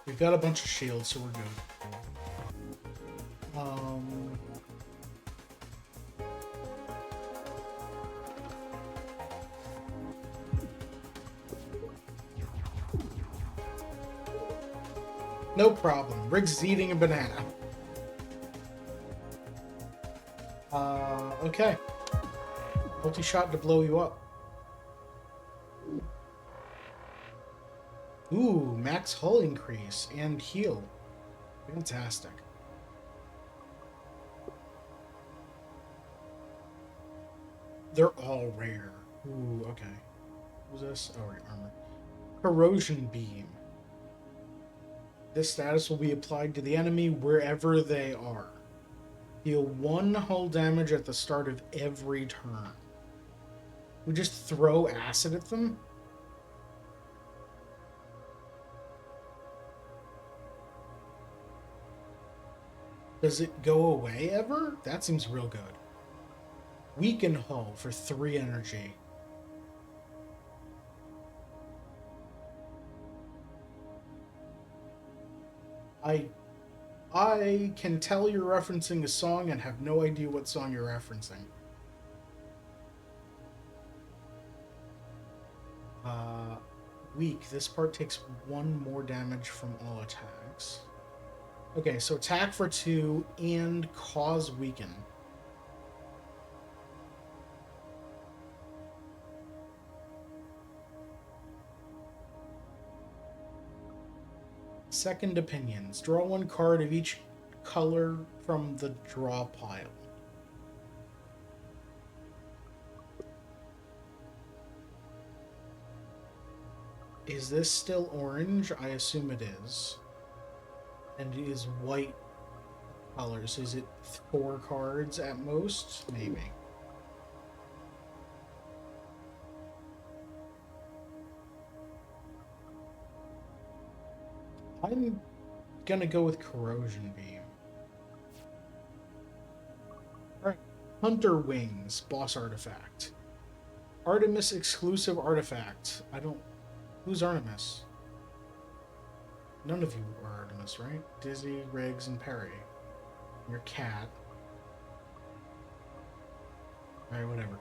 We've got a bunch of shields, so we're good. No problem. Riggs is eating a banana. Okay. Multi-shot to blow you up. Ooh, max hull increase and heal. Fantastic. They're all rare. Ooh, okay. What was this? Oh, right, armor. Corrosion beam. This status will be applied to the enemy wherever they are. Deal 1 hull damage at the start of every turn. We just throw acid at them? Does it go away ever? That seems real good. Weaken hull for 3 energy. I can tell you're referencing a song and have no idea what song you're referencing. Weak. This part takes 1 more damage from all attacks. Okay, so attack for 2 and cause weaken. Second opinions. Draw 1 card of each color from the draw pile. Is this still orange? I assume it is. And it is white colors. Is it 4 cards at most? Maybe. I'm gonna go with Corrosion Beam. Alright. Hunter Wings, boss artifact. Artemis exclusive artifact. Who's Artemis? None of you are Artemis, right? Dizzy, Riggs, and Perry. Your cat. Alright, whatever.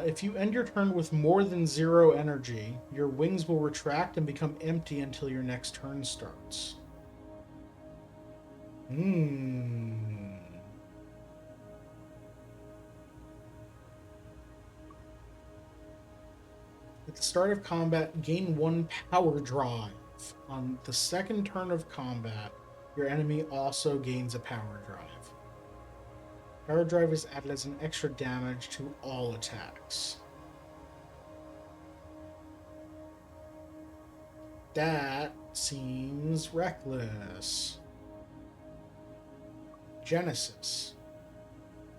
If you end your turn with more than 0 energy, your wings will retract and become empty until your next turn starts. At the start of combat, gain 1 power drive. On the second turn of combat, your enemy also gains a power drive. Power drive is added as an extra damage to all attacks. That seems reckless. Genesis.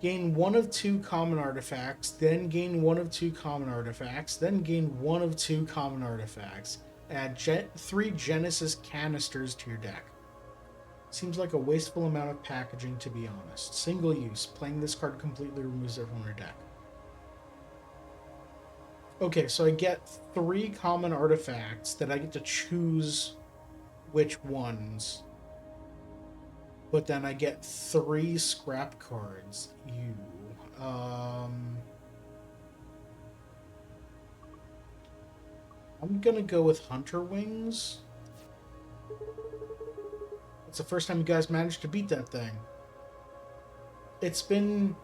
Gain 1 of 2 common artifacts, then gain 1 of 2 common artifacts, then gain 1 of 2 common artifacts. Add 3 Genesis canisters to your deck. Seems like a wasteful amount of packaging, to be honest. Single use. Playing this card completely removes it from your deck. Okay, so I get 3 common artifacts that I get to choose which ones. But then I get 3 scrap cards. I'm gonna go with Hunter Wings. It's the first time you guys managed to beat that thing. It's been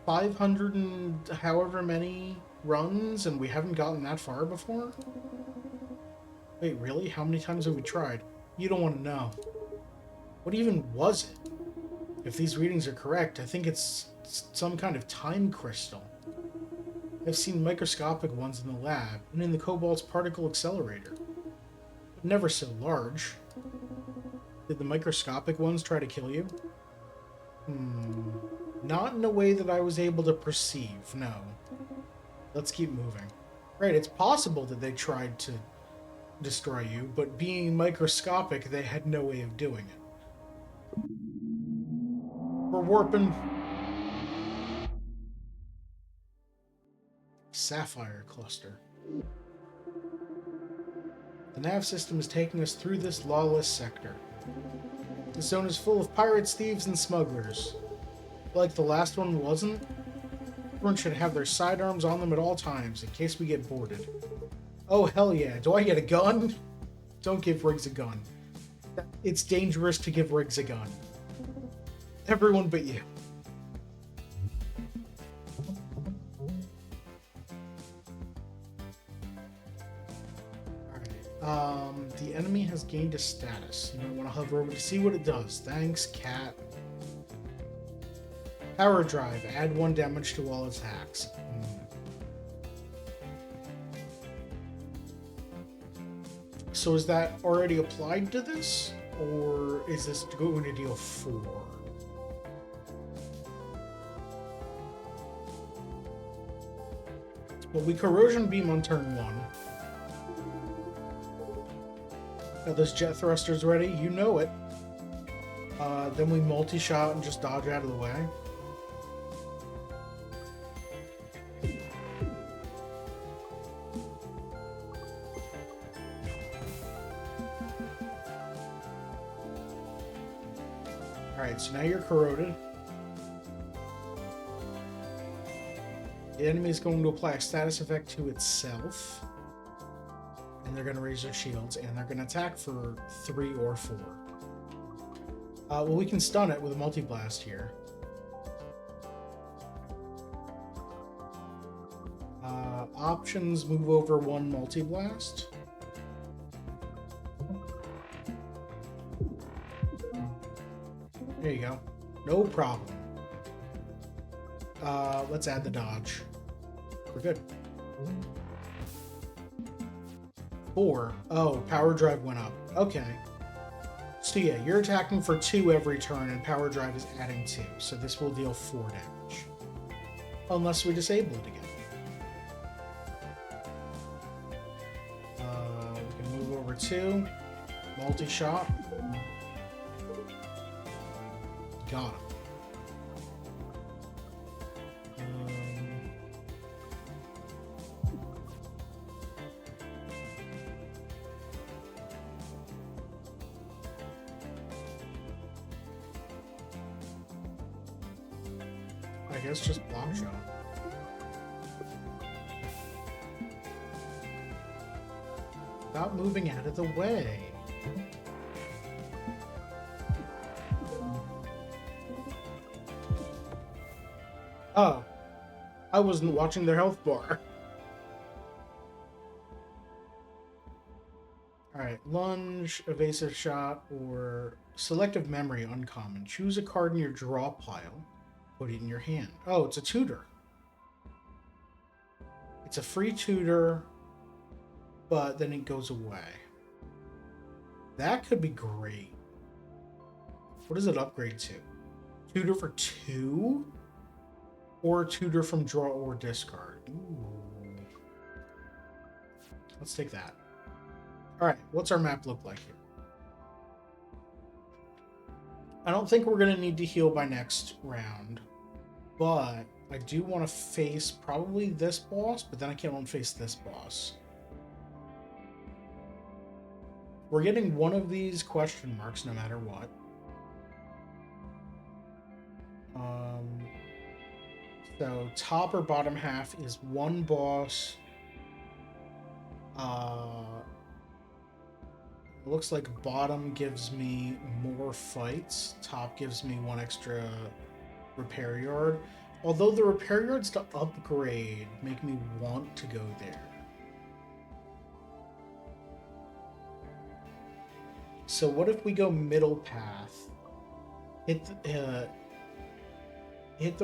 500 and however many runs, and we haven't gotten that far before? Wait, really? How many times have we tried? You don't want to know. What even was it? If these readings are correct, I think it's some kind of time crystal. I've seen microscopic ones in the lab, and in the Cobalt's particle accelerator. But never so large. Did the microscopic ones try to kill you? Not in a way that I was able to perceive, no. Let's keep moving. Right, it's possible that they tried to destroy you, but being microscopic, they had no way of doing it. We're warping. Sapphire cluster. The nav system is taking us through this lawless sector. The zone is full of pirates, thieves, and smugglers. Like the last one wasn't, everyone should have their sidearms on them at all times in case we get boarded. Oh, hell yeah. Do I get a gun? Don't give Riggs a gun. It's dangerous to give Riggs a gun. Everyone but you. Alright. The enemy has gained a status. You might want to hover over to see what it does. Thanks, cat. Power drive. Add 1 damage to all attacks. So is that already applied to this? Or is this going to deal 4? Well, we corrosion beam on turn 1. Got those jet thrusters ready? You know it. Then we multi-shot and just dodge out of the way. Alright, so now you're corroded. The enemy is going to apply a status effect to itself. And they're going to raise their shields, and they're going to attack for 3 or 4. Well, we can stun it with a multi-blast here. Options, move over 1 multi-blast. There you go. No problem. Let's add the dodge. We're good. 4. Oh, power drive went up. Okay. So yeah, you're attacking for 2 every turn, and power drive is adding 2. So this will deal 4 damage. Unless we disable it again. We can move over 2. Multi-shot. Got him. I guess just block shot. Stop moving out of the way. Oh, I wasn't watching their health bar. Alright, lunge, evasive shot, or selective memory uncommon. Choose a card in your draw pile. Put it in your hand. Oh, it's a tutor. It's a free tutor, but then it goes away. That could be great. What does it upgrade to? Tutor for 2? Or tutor from draw or discard. Ooh. Let's take that. Alright, what's our map look like here? I don't think we're going to need to heal by next round. But I do want to face probably this boss, but then I can't want to face this boss. We're getting one of these question marks no matter what. So top or bottom half is one boss Looks like bottom gives me more fights. Top gives me one extra repair yard. Although the repair yards to upgrade make me want to go there. So what if we go middle path? Hit the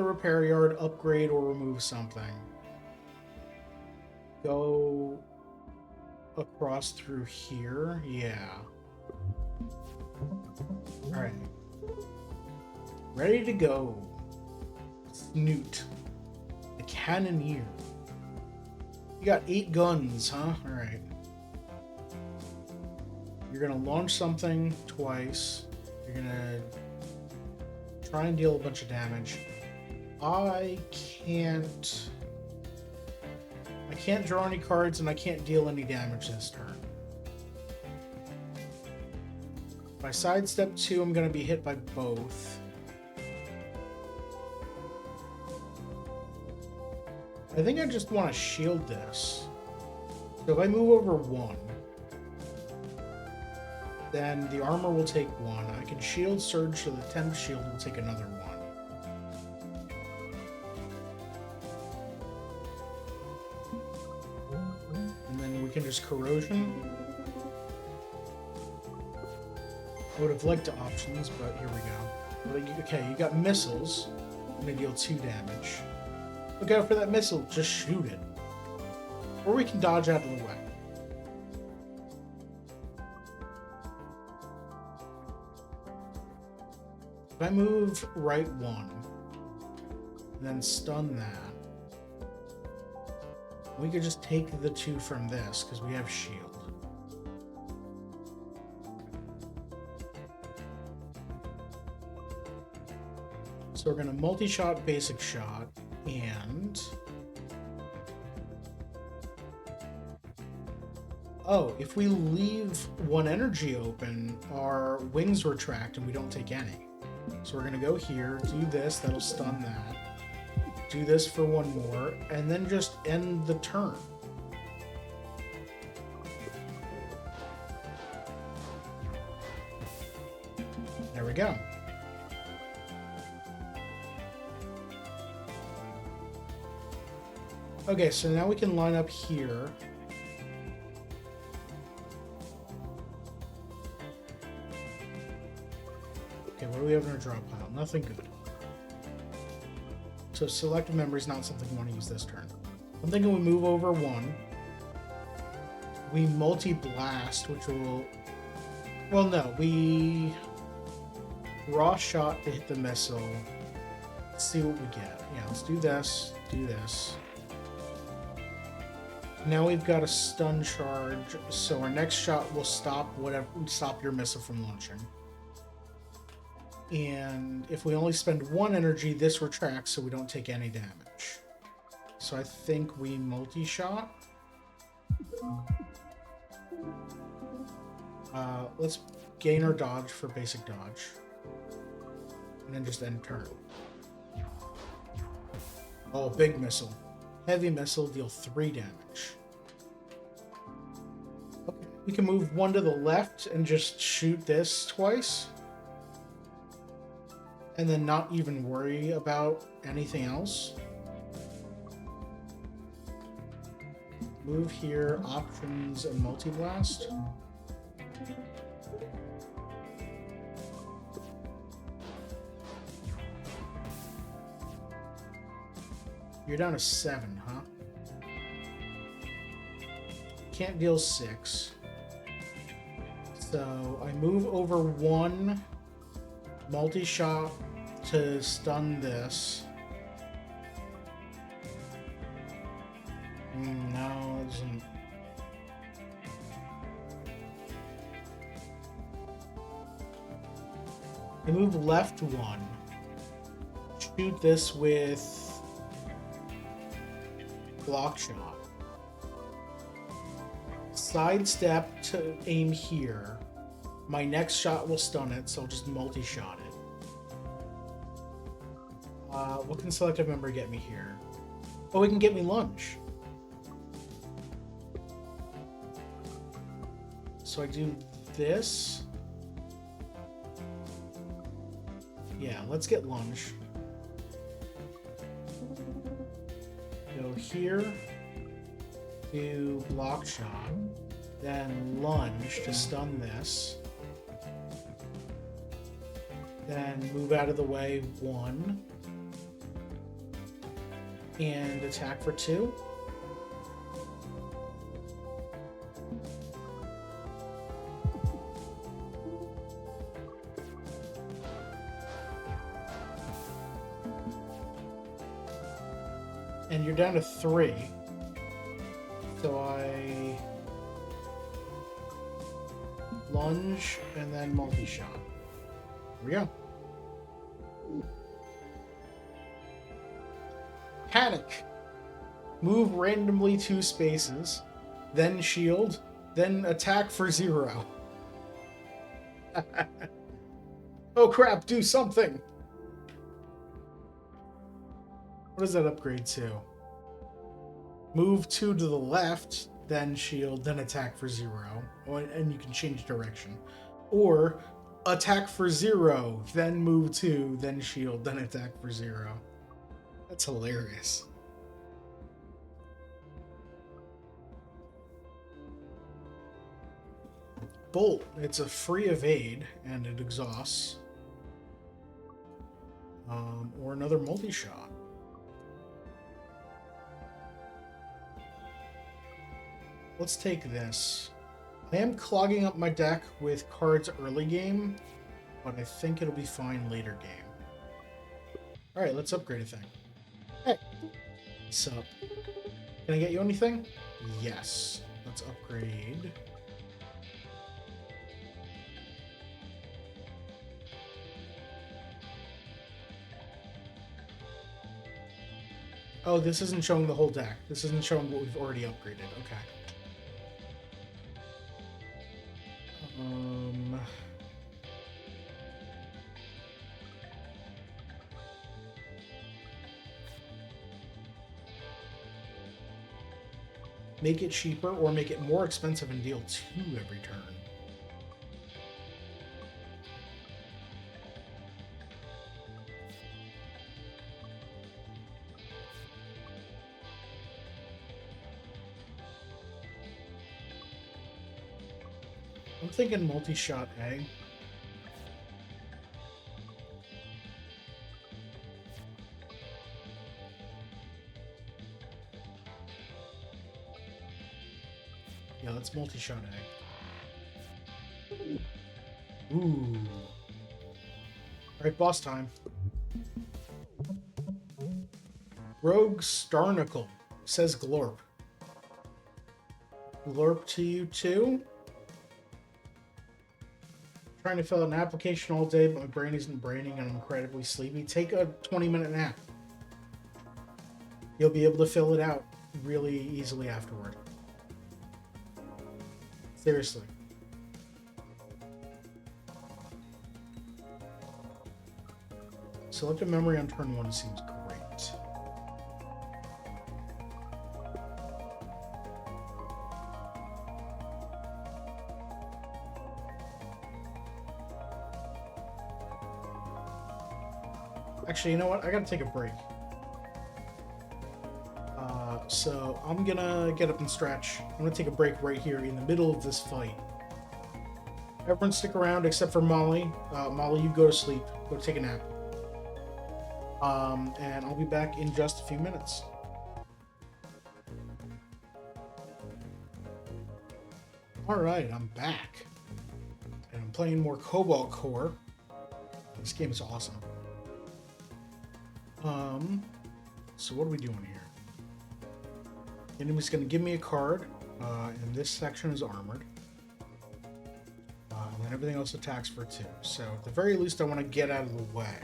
repair yard, upgrade or remove something. Go across through here. Yeah. Alright. Ready to go. Snoot. The Cannoneer. You got 8 guns, huh? Alright. You're gonna launch something twice. You're gonna try and deal a bunch of damage. I can't draw any cards and I can't deal any damage this turn. If I sidestep 2, I'm gonna be hit by both. I think I just want to shield this. So if I move over 1, then the armor will take 1. I can shield surge, so the temp shield will take another 1. And then we can just corrosion. I would have liked the options, but here we go. Okay, you got missiles. I'm gonna deal 2 damage. Look out for that missile, just shoot it. Or we can dodge out of the way. If I move right 1, then stun that, we could just take the 2 from this, because we have shield. So we're going to multi-shot, basic shot, and... Oh, if we leave 1 energy open, our wings retract and we don't take any. So we're going to go here, do this, that'll stun that. Do this for 1 more, and then just end the turn. There we go. Okay, so now we can line up here. Okay, what do we have in our draw pile? Nothing good. So selective memory is not something we want to use this turn. I'm thinking we move over 1. We multi-blast, which will... Well, no, we... Raw shot to hit the missile. Let's see what we get. Yeah, let's do this, do this. Now we've got a stun charge, so our next shot will stop your missile from launching. And if we only spend 1 energy, this retracts so we don't take any damage. So I think we multi-shot. Let's gain our dodge for basic dodge. And then just end turn. Oh, big missile. Heavy missile, deal 3 damage. Okay, we can move 1 to the left and just shoot this twice. And then not even worry about anything else. Move here, options, and multi-blast. You're down to 7, huh? Can't deal 6. So I move over 1 multi-shot to stun this. No, it doesn't. I move left 1. Shoot this with block shot. Sidestep to aim here. My next shot will stun it, so I'll just multi-shot it. What can selective memory get me here? Oh, it can get me lunge. So I do this. Yeah, let's get lunge. Go here, do block shot, then lunge to stun this. Then move out of the way 1. And attack for 2. And you're down to 3. So I lunge and then multi-shot. Here we go. Panic. Move randomly 2 spaces, then shield, then attack for 0. Oh crap, do something! What does that upgrade to? Move 2 to the left, then shield, then attack for 0. Oh, and you can change direction. Or attack for 0, then move 2, then shield, then attack for 0. That's hilarious. Bolt. It's a free evade, and it exhausts. Or another multi-shot. Let's take this. I am clogging up my deck with cards early game, but I think it'll be fine later game. Alright, let's upgrade a thing. Hey, what's up? Can I get you anything? Yes. Let's upgrade. Oh, this isn't showing the whole deck. This isn't showing what we've already upgraded. Okay. Make it cheaper or make it more expensive and deal 2 every turn. I'm thinking multi-shot A. Yeah, let's multi-shot A. Ooh. Alright, boss time. Rogue Starnacle, says Glorp. Glorp to you too? Trying to fill out an application all day, but my brain isn't braining and I'm incredibly sleepy. Take a 20-minute nap. You'll be able to fill it out really easily afterward. Seriously. Select a memory on turn 1 seems great. Actually, you know what? I gotta take a break. So I'm gonna get up and stretch. I'm gonna take a break right here in the middle of this fight. Everyone stick around except for Molly. Molly, you go to sleep. Go take a nap. And I'll be back in just a few minutes. Alright, I'm back. And I'm playing more Cobalt Core. This game is awesome. So what are we doing here? The enemy's going to give me a card, and this section is armored. And then everything else attacks for 2. So at the very least, I want to get out of the way.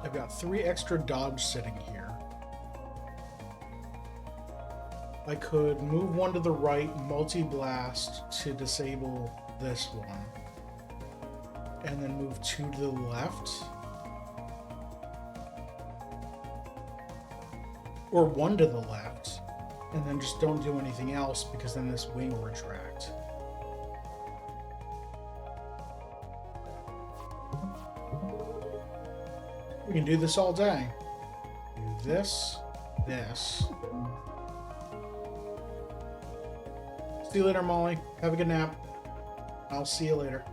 I've got 3 extra dodge sitting here. I could move 1 to the right, multi-blast to disable this one. And then move 2 to the left. or one to the left, and then just don't do anything else because then this wing will retract. We can do this all day. Do this, this. See you later, Molly. Have a good nap. I'll see you later.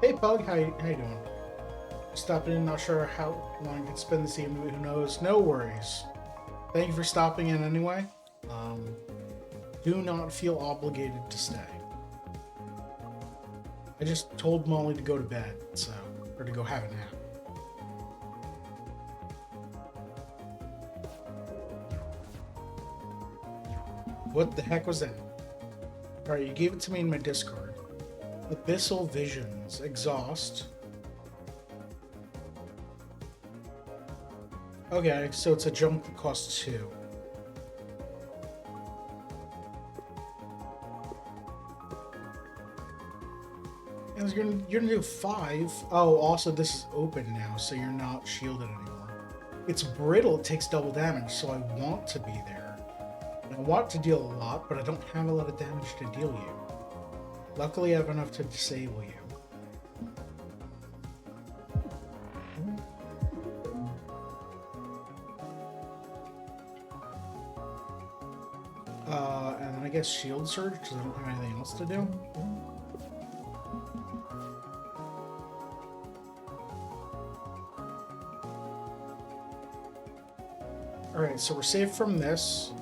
Hey, Pug. How you doing? Stopping in. Not sure how long I can spend this evening. Who knows? No worries. Thank you for stopping in anyway. Do not feel obligated to stay. I just told Molly to go to bed, so, or to go have a nap. What the heck was that? Alright, you gave it to me in my Discord. Abyssal Visions. Exhaust. Okay, so it's a jump that costs 2. And you're gonna do 5. Oh, also this is open now, so you're not shielded anymore. It's brittle, it takes double damage, so I want to be there. And I want to deal a lot, but I don't have a lot of damage to deal you. Luckily, I have enough to disable you. And then I guess Shield Surge, because I don't have anything else to do. Alright, so we're safe from this.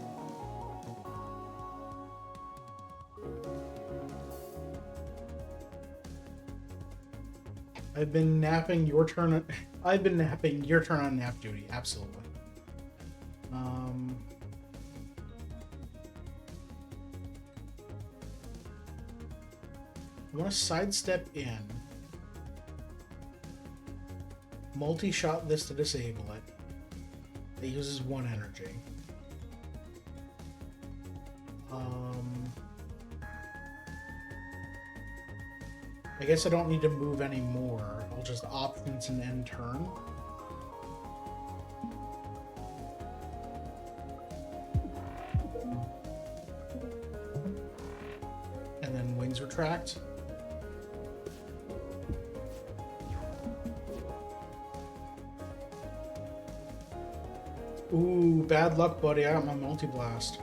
I've been napping your turn on... I've been napping your turn on nap duty, absolutely. I want to sidestep in. Multi-shot this to disable it. It uses 1 energy. I guess I don't need to move anymore. I'll just options and end turn. And then wings retract. Ooh, bad luck, buddy. I got my multi-blast.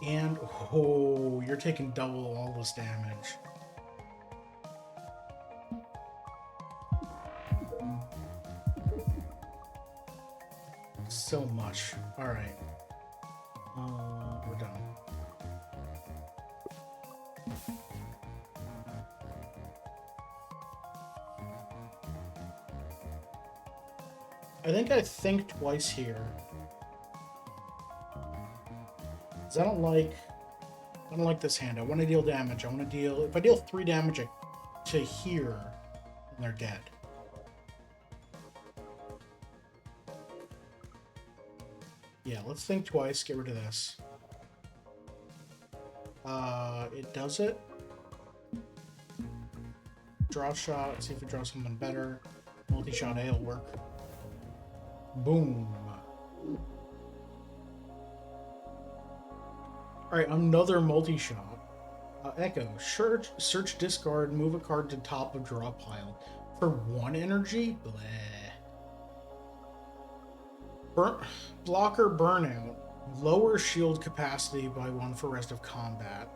And, oh, you're taking double all this damage. So much. Alright. We're done. I think twice here. Because I don't like this hand. I want to deal damage. I want to deal... If I deal 3 damage to here, then they're dead. Yeah, let's think twice. Get rid of this. It does it. Draw shot. See if it draws something better. Multi-shot A will work. Boom. Alright, another multi-shot. Echo. Search discard, move a card to top of draw pile. For 1 energy? Bleh. Blocker burnout. Lower shield capacity by 1 for rest of combat.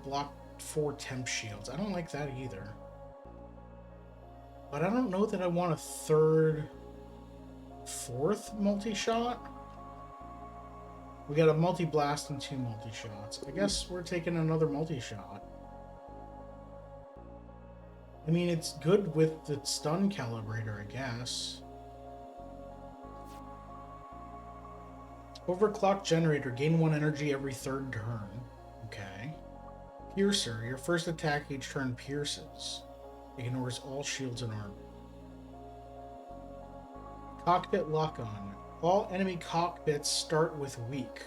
Block 4 temp shields. I don't like that either. But I don't know that I want a 3rd, 4th multi-shot. We got a multi-blast and 2 multi-shots. I guess we're taking another multi-shot. I mean, it's good with the stun calibrator, I guess. Overclock generator. Gain 1 energy every 3rd turn. Okay. Piercer. Your first attack each turn pierces. Ignores all shields and armor. Cockpit lock-on. All enemy cockpits start with weak.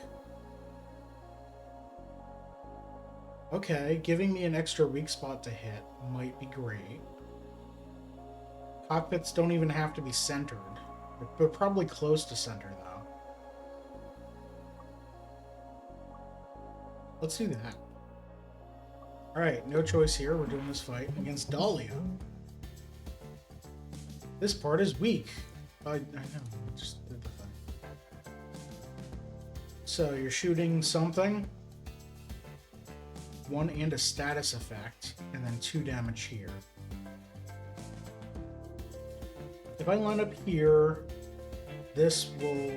Okay, giving me an extra weak spot to hit might be great. Cockpits don't even have to be centered. They're probably close to center, though. Let's do that. Alright, no choice here. We're doing this fight against Dahlia. This part is weak. I know. I just did the thing. So you're shooting something. 1 and a status effect. And then 2 damage here. If I line up here, this will...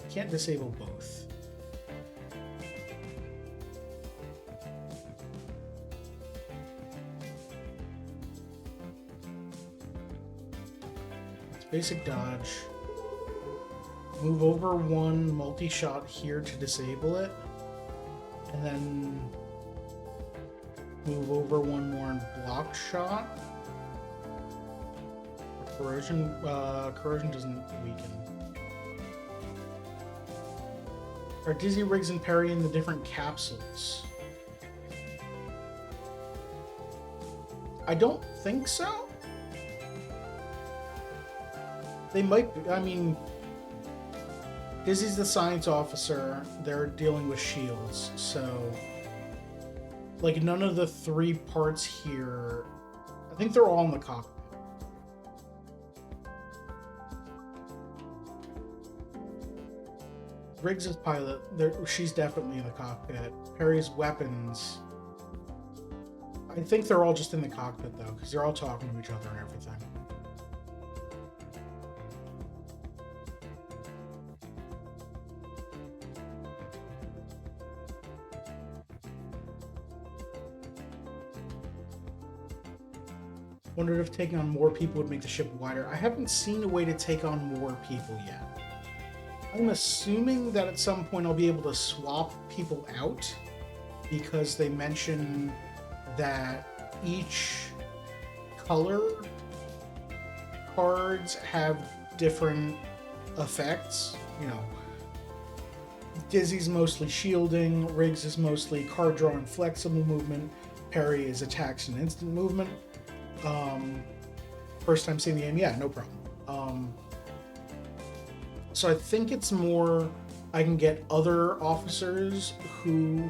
can't disable both. It's basic dodge. Move over 1 multi-shot here to disable it. And then move over 1 more block shot. Corrosion, corrosion doesn't weaken. Are Dizzy, Riggs, and Perry in the different capsules? I don't think so. They might be. I mean, Dizzy's the science officer. They're dealing with shields, so like none of the 3 parts here. I think they're all in the cockpit. Riggs is pilot. She's definitely in the cockpit. Perry's weapons. I think they're all just in the cockpit, though, because they're all talking to each other and everything. Wondered if taking on more people would make the ship wider. I haven't seen a way to take on more people yet. I'm assuming that at some point I'll be able to swap people out because they mention that each color cards have different effects. You know, Dizzy's mostly shielding, Riggs is mostly card draw and flexible movement, Perry is attacks and instant movement. First time seeing the game, yeah, no problem. So I think it's more I can get other officers who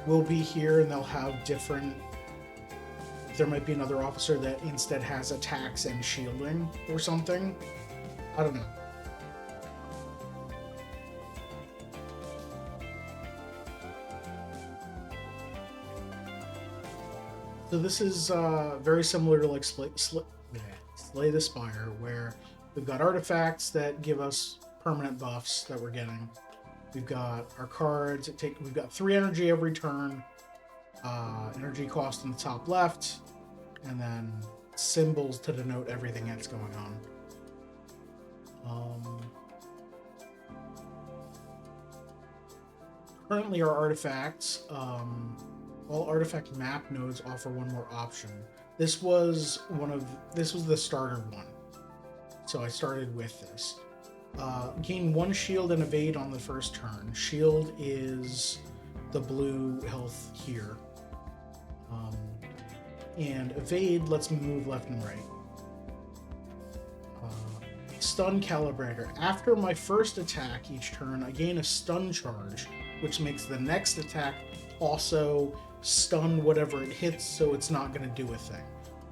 will be here and they'll have different... There might be another officer that instead has attacks and shielding or something. I don't know. So this is very similar to like Slay the Spire, where we've got artifacts that give us permanent buffs that we're getting. We've got our cards. We've got 3 energy every turn. Energy cost in the top left, and then symbols to denote everything that's going on. Currently, our artifacts. All artifact map nodes offer 1 more option. This was the starter one. So I started with this. Gain 1 shield and evade on the first turn. Shield is the blue health here. And evade lets me move left and right. Stun calibrator. After my first attack each turn, I gain a stun charge, which makes the next attack also stun whatever it hits, so it's not going to do a thing.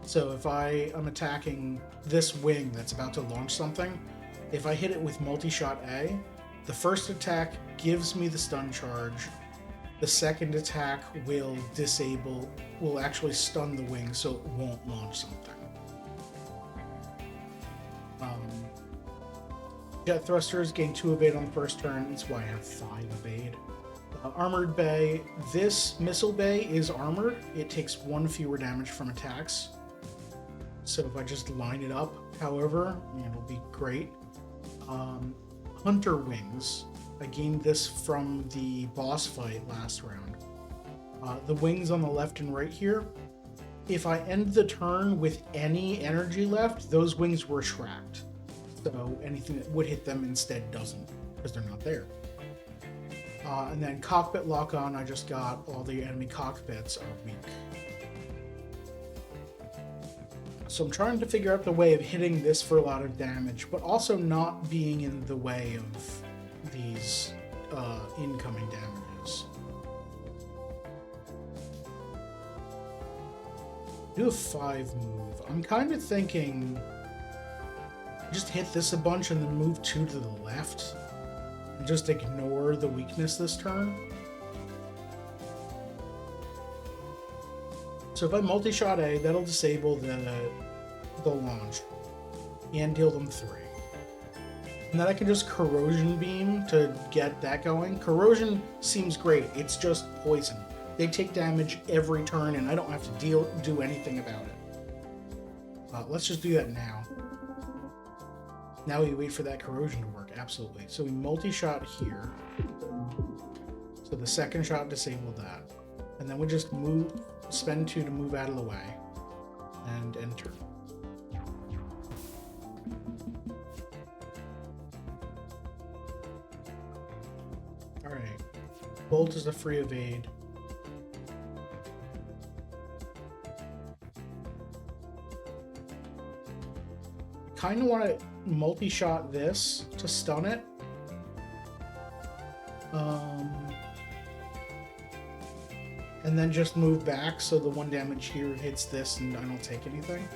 So if I am attacking this wing that's about to launch something, if I hit it with multi-shot A, the first attack gives me the stun charge. The second attack will actually stun the wing, so it won't launch something. Jet thrusters gain 2 evade on the first turn. That's why I have 5 evade. Armored bay. This missile bay is armored. It takes 1 fewer damage from attacks. So if I just line it up, however, it'll be great. Hunter wings. I gained this from the boss fight last round. The wings on the left and right here. If I end the turn with any energy left, those wings were tracked. So anything that would hit them instead doesn't, because they're not there. And then cockpit lock on, I just got all the enemy cockpits are weak. So I'm trying to figure out the way of hitting this for a lot of damage, but also not being in the way of these incoming damages. Do a 5 move. I'm kind of thinking just hit this a bunch and then move 2 to the left and just ignore the weakness this turn. So if I multi-shot A, that'll disable the launch and deal them 3. And then I can just Corrosion Beam to get that going. Corrosion seems great. It's just poison. They take damage every turn, and I don't have to do anything about it. Let's just do that now. Now we wait for that corrosion to work. Absolutely. So we multi-shot here. So the second shot disabled that. And then we just spend 2 to move out of the way. And enter. Alright. Bolt is a free evade. Kind of want to multi-shot this to stun it. And then just move back so the 1 damage here hits this and I don't take anything.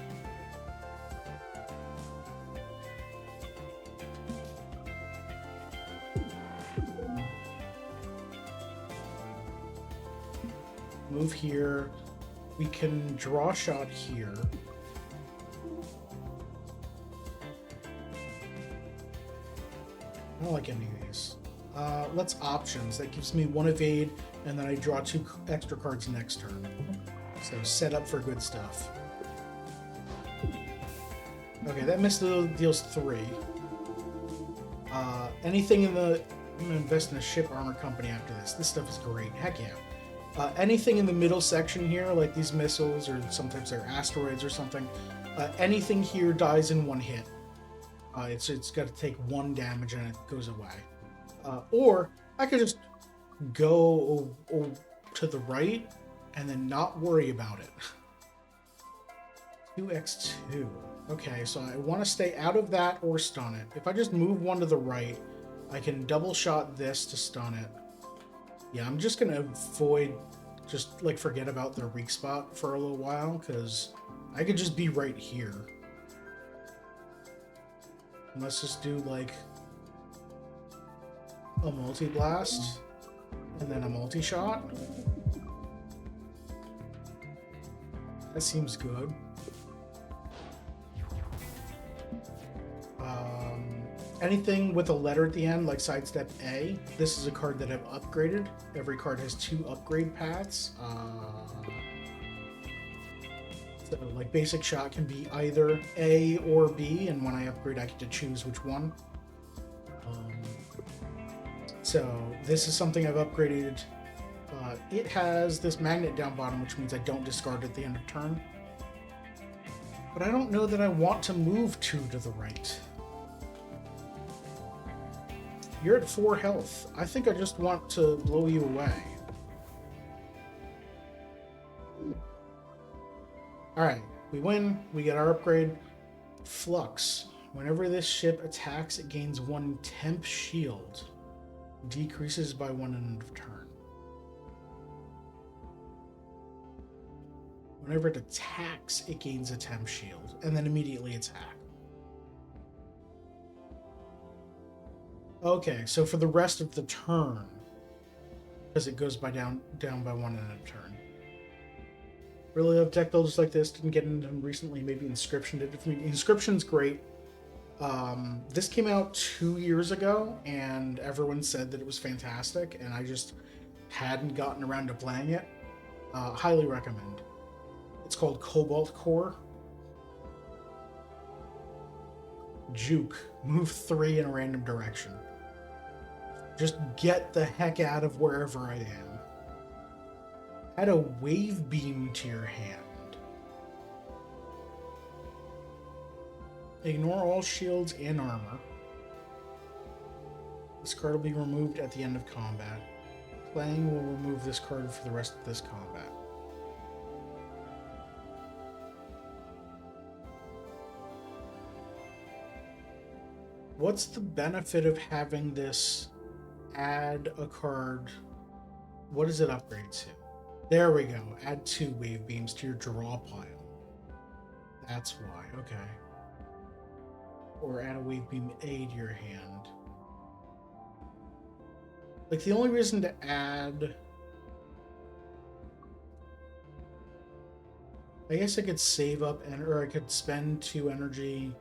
Move here. We can draw shot here. I don't like any of these. Let's options. That gives me 1 evade, and then I draw 2 extra cards next turn. So set up for good stuff. Okay, that missile deals 3. Anything in the... I'm gonna invest in a ship armor company after this. This stuff is great. Heck yeah. Anything in the middle section here, like these missiles, or sometimes they're asteroids or something, anything here dies in 1 hit. It's got to take 1 damage and it goes away. Or I could just go to the right and then not worry about it. 2x2. Okay, so I want to stay out of that or stun it. If I just move 1 to the right, I can double shot this to stun it. Yeah, I'm just going to avoid, just like forget about their weak spot for a little while, because I could just be right here. And let's just do like a multi-blast and then a multi-shot. That seems good. Anything with a letter at the end, like sidestep A, this is a card that I've upgraded. Every card has 2 upgrade paths. So, like, basic shot can be either A or B, and when I upgrade, I get to choose which one. So, this is something I've upgraded. It has this magnet down bottom, which means I don't discard at the end of turn. But I don't know that I want to move 2 to the right. You're at 4 health. I think I just want to blow you away. Alright, we win. We get our upgrade. Flux. Whenever this ship attacks, it gains 1 temp shield. Decreases by 1 end of turn. Whenever it attacks, it gains a temp shield, and then immediately attack. Okay, so for the rest of the turn, because it goes down by 1 end of turn. Really love deck builders like this. Didn't get into them recently. Maybe Inscription did it for me. Inscription's great. This came out 2 years ago, and everyone said that it was fantastic, and I just hadn't gotten around to playing it. Highly recommend. It's called Cobalt Core. Juke. Move 3 in a random direction. Just get the heck out of wherever I am. Add a wave beam to your hand. Ignore all shields and armor. This card will be removed at the end of combat. Playing will remove this card for the rest of this combat. What's the benefit of having this add a card? What does it upgrade to? There we go. Add 2 wave beams to your draw pile. That's why. Okay. Or add a wave beam A to your hand. Like, the only reason to add... I guess I could save up, or I could spend 2 energy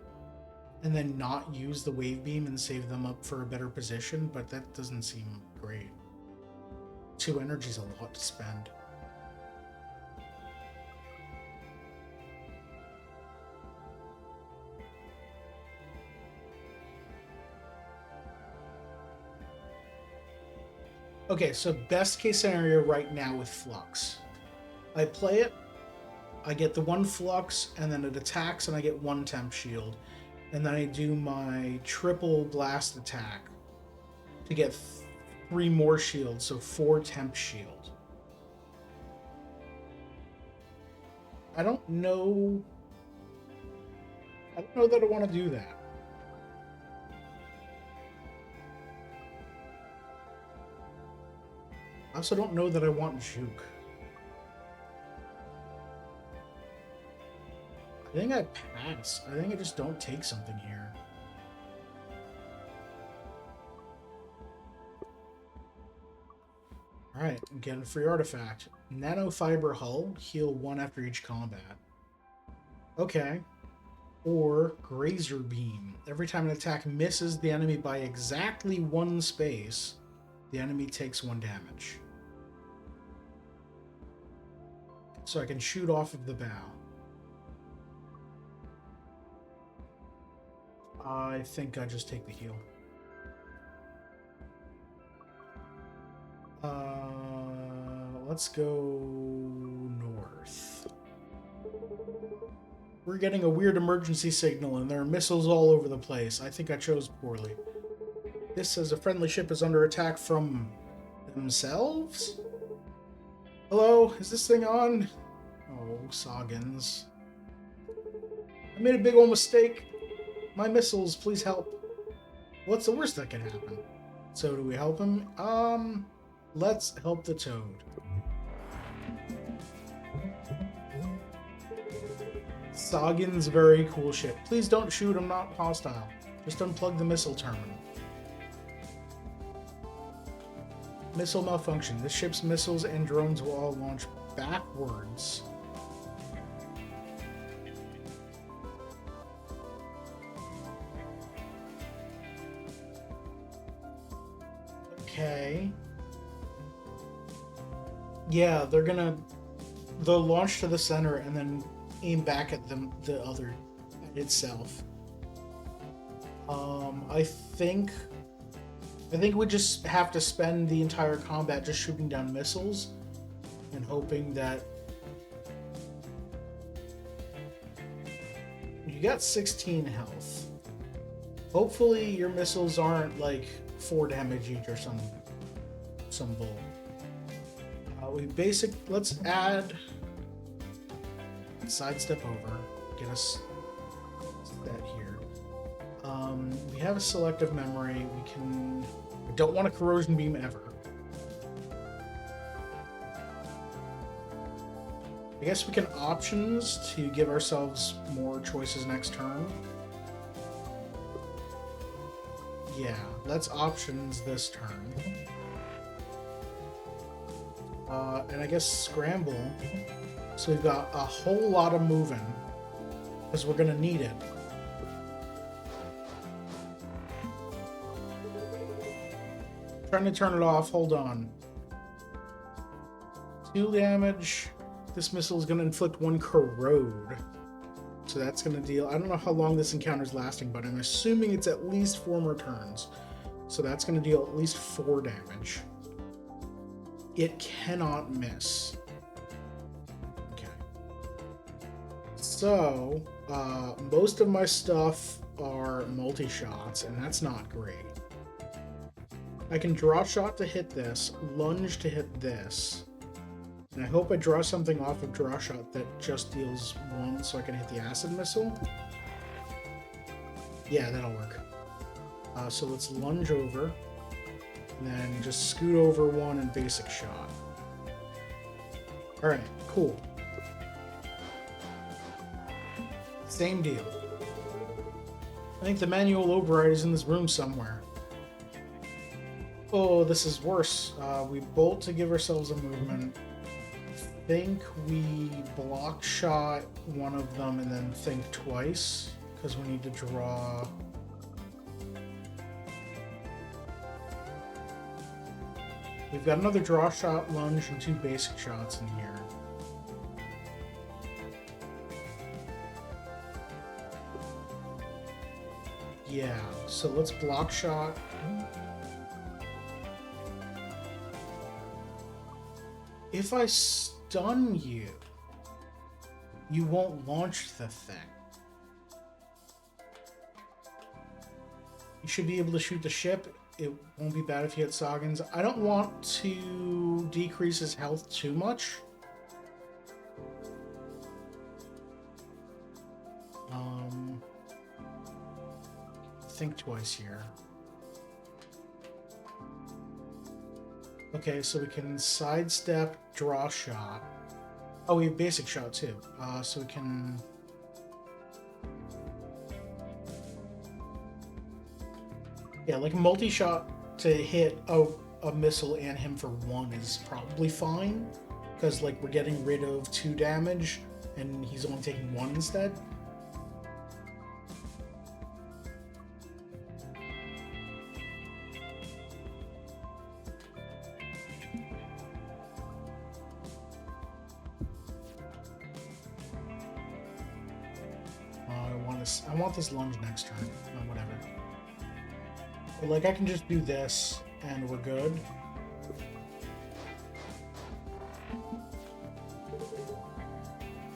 and then not use the wave beam and save them up for a better position, but that doesn't seem great. 2 energy is a lot to spend. Okay, so best case scenario right now with Flux. I play it, I get the 1 Flux, and then it attacks and I get 1 temp shield. And then I do my triple blast attack to get 3 more shields, so 4 temp shield. I don't know that I want to do that. I also don't know that I want Juke. I think I pass. I think I just don't take something here. Alright, get a free artifact. Nanofiber hull, heal 1 after each combat. Okay. Or Grazer Beam. Every time an attack misses the enemy by exactly 1 space, the enemy takes 1 damage. So I can shoot off of the bow. I think I just take the heal. Let's go north. We're getting a weird emergency signal and there are missiles all over the place. I think I chose poorly. This says a friendly ship is under attack from themselves? Hello? Is this thing on? Oh, Soggins. I made a big old mistake. My missiles, please help. What's the worst that can happen? So do we help him? Let's help the Toad. Soggin's very cool ship. Please don't shoot, I'm not hostile. Just unplug the missile terminal. Missile malfunction. This ship's missiles and drones will all launch backwards. Okay. Yeah, they'll launch to the center and then aim back at the other itself. I think we just have to spend the entire combat just shooting down missiles and hoping that you got 16 health. Hopefully your missiles aren't like 4 damage each or some bull. Let's add sidestep over, get us that here. We have a selective memory. We don't want a corrosion beam ever. I guess we can options to give ourselves more choices next turn. Yeah, let's options this turn. And I guess scramble. So we've got a whole lot of moving, because we're gonna need it. Trying to turn it off, hold on. 2 damage. This missile is gonna inflict 1 corrode. So that's gonna deal, I don't know how long this encounter is lasting, but I'm assuming it's at least 4 more turns. So that's gonna deal at least 4 damage. It cannot miss. Okay. So, most of my stuff are multi-shots, and that's not great. I can draw shot to hit this, lunge to hit this, and I hope I draw something off of draw shot that just deals 1 so I can hit the acid missile. Yeah, that'll work. So let's lunge over, and then just scoot over one and basic shot. Alright, cool. Same deal. I think the manual override is in this room somewhere. Oh, this is worse. We bolt to give ourselves a movement. I think we block shot one of them and then think twice, because we need to draw... We've got another draw shot, lunge, and 2 basic shots in here. Yeah, so let's block shot. If I stun you, you won't launch the thing. You should be able to shoot the ship. It won't be bad if you hit Sagan's. I don't want to decrease his health too much. Think twice here. Okay, so we can sidestep, draw shot. Oh, we have basic shot too. So we can... Yeah, like multi-shot to hit a missile and him for 1 is probably fine. Because, like, we're getting rid of 2 damage, and he's only taking 1 instead. I want this lunge next turn. No, whatever. But, like, I can just do this, and we're good.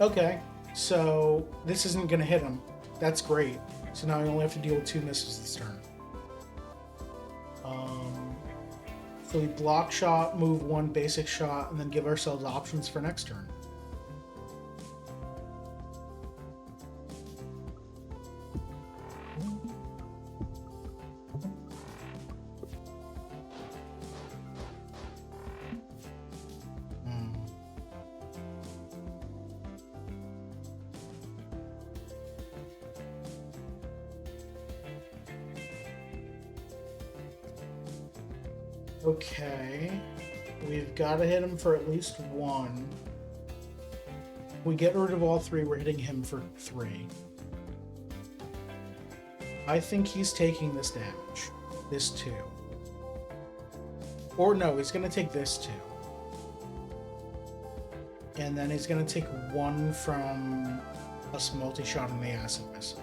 Okay, so this isn't going to hit him. That's great. So now I only have to deal with 2 misses this turn. So we block shot, move 1 basic shot, and then give ourselves options for next turn. Okay, we've got to hit him for at least 1. We get rid of all 3, we're hitting him for 3. I think he's taking this damage. This 2. Or no, he's going to take this 2. And then he's going to take 1 from us multi-shot in the acid missile.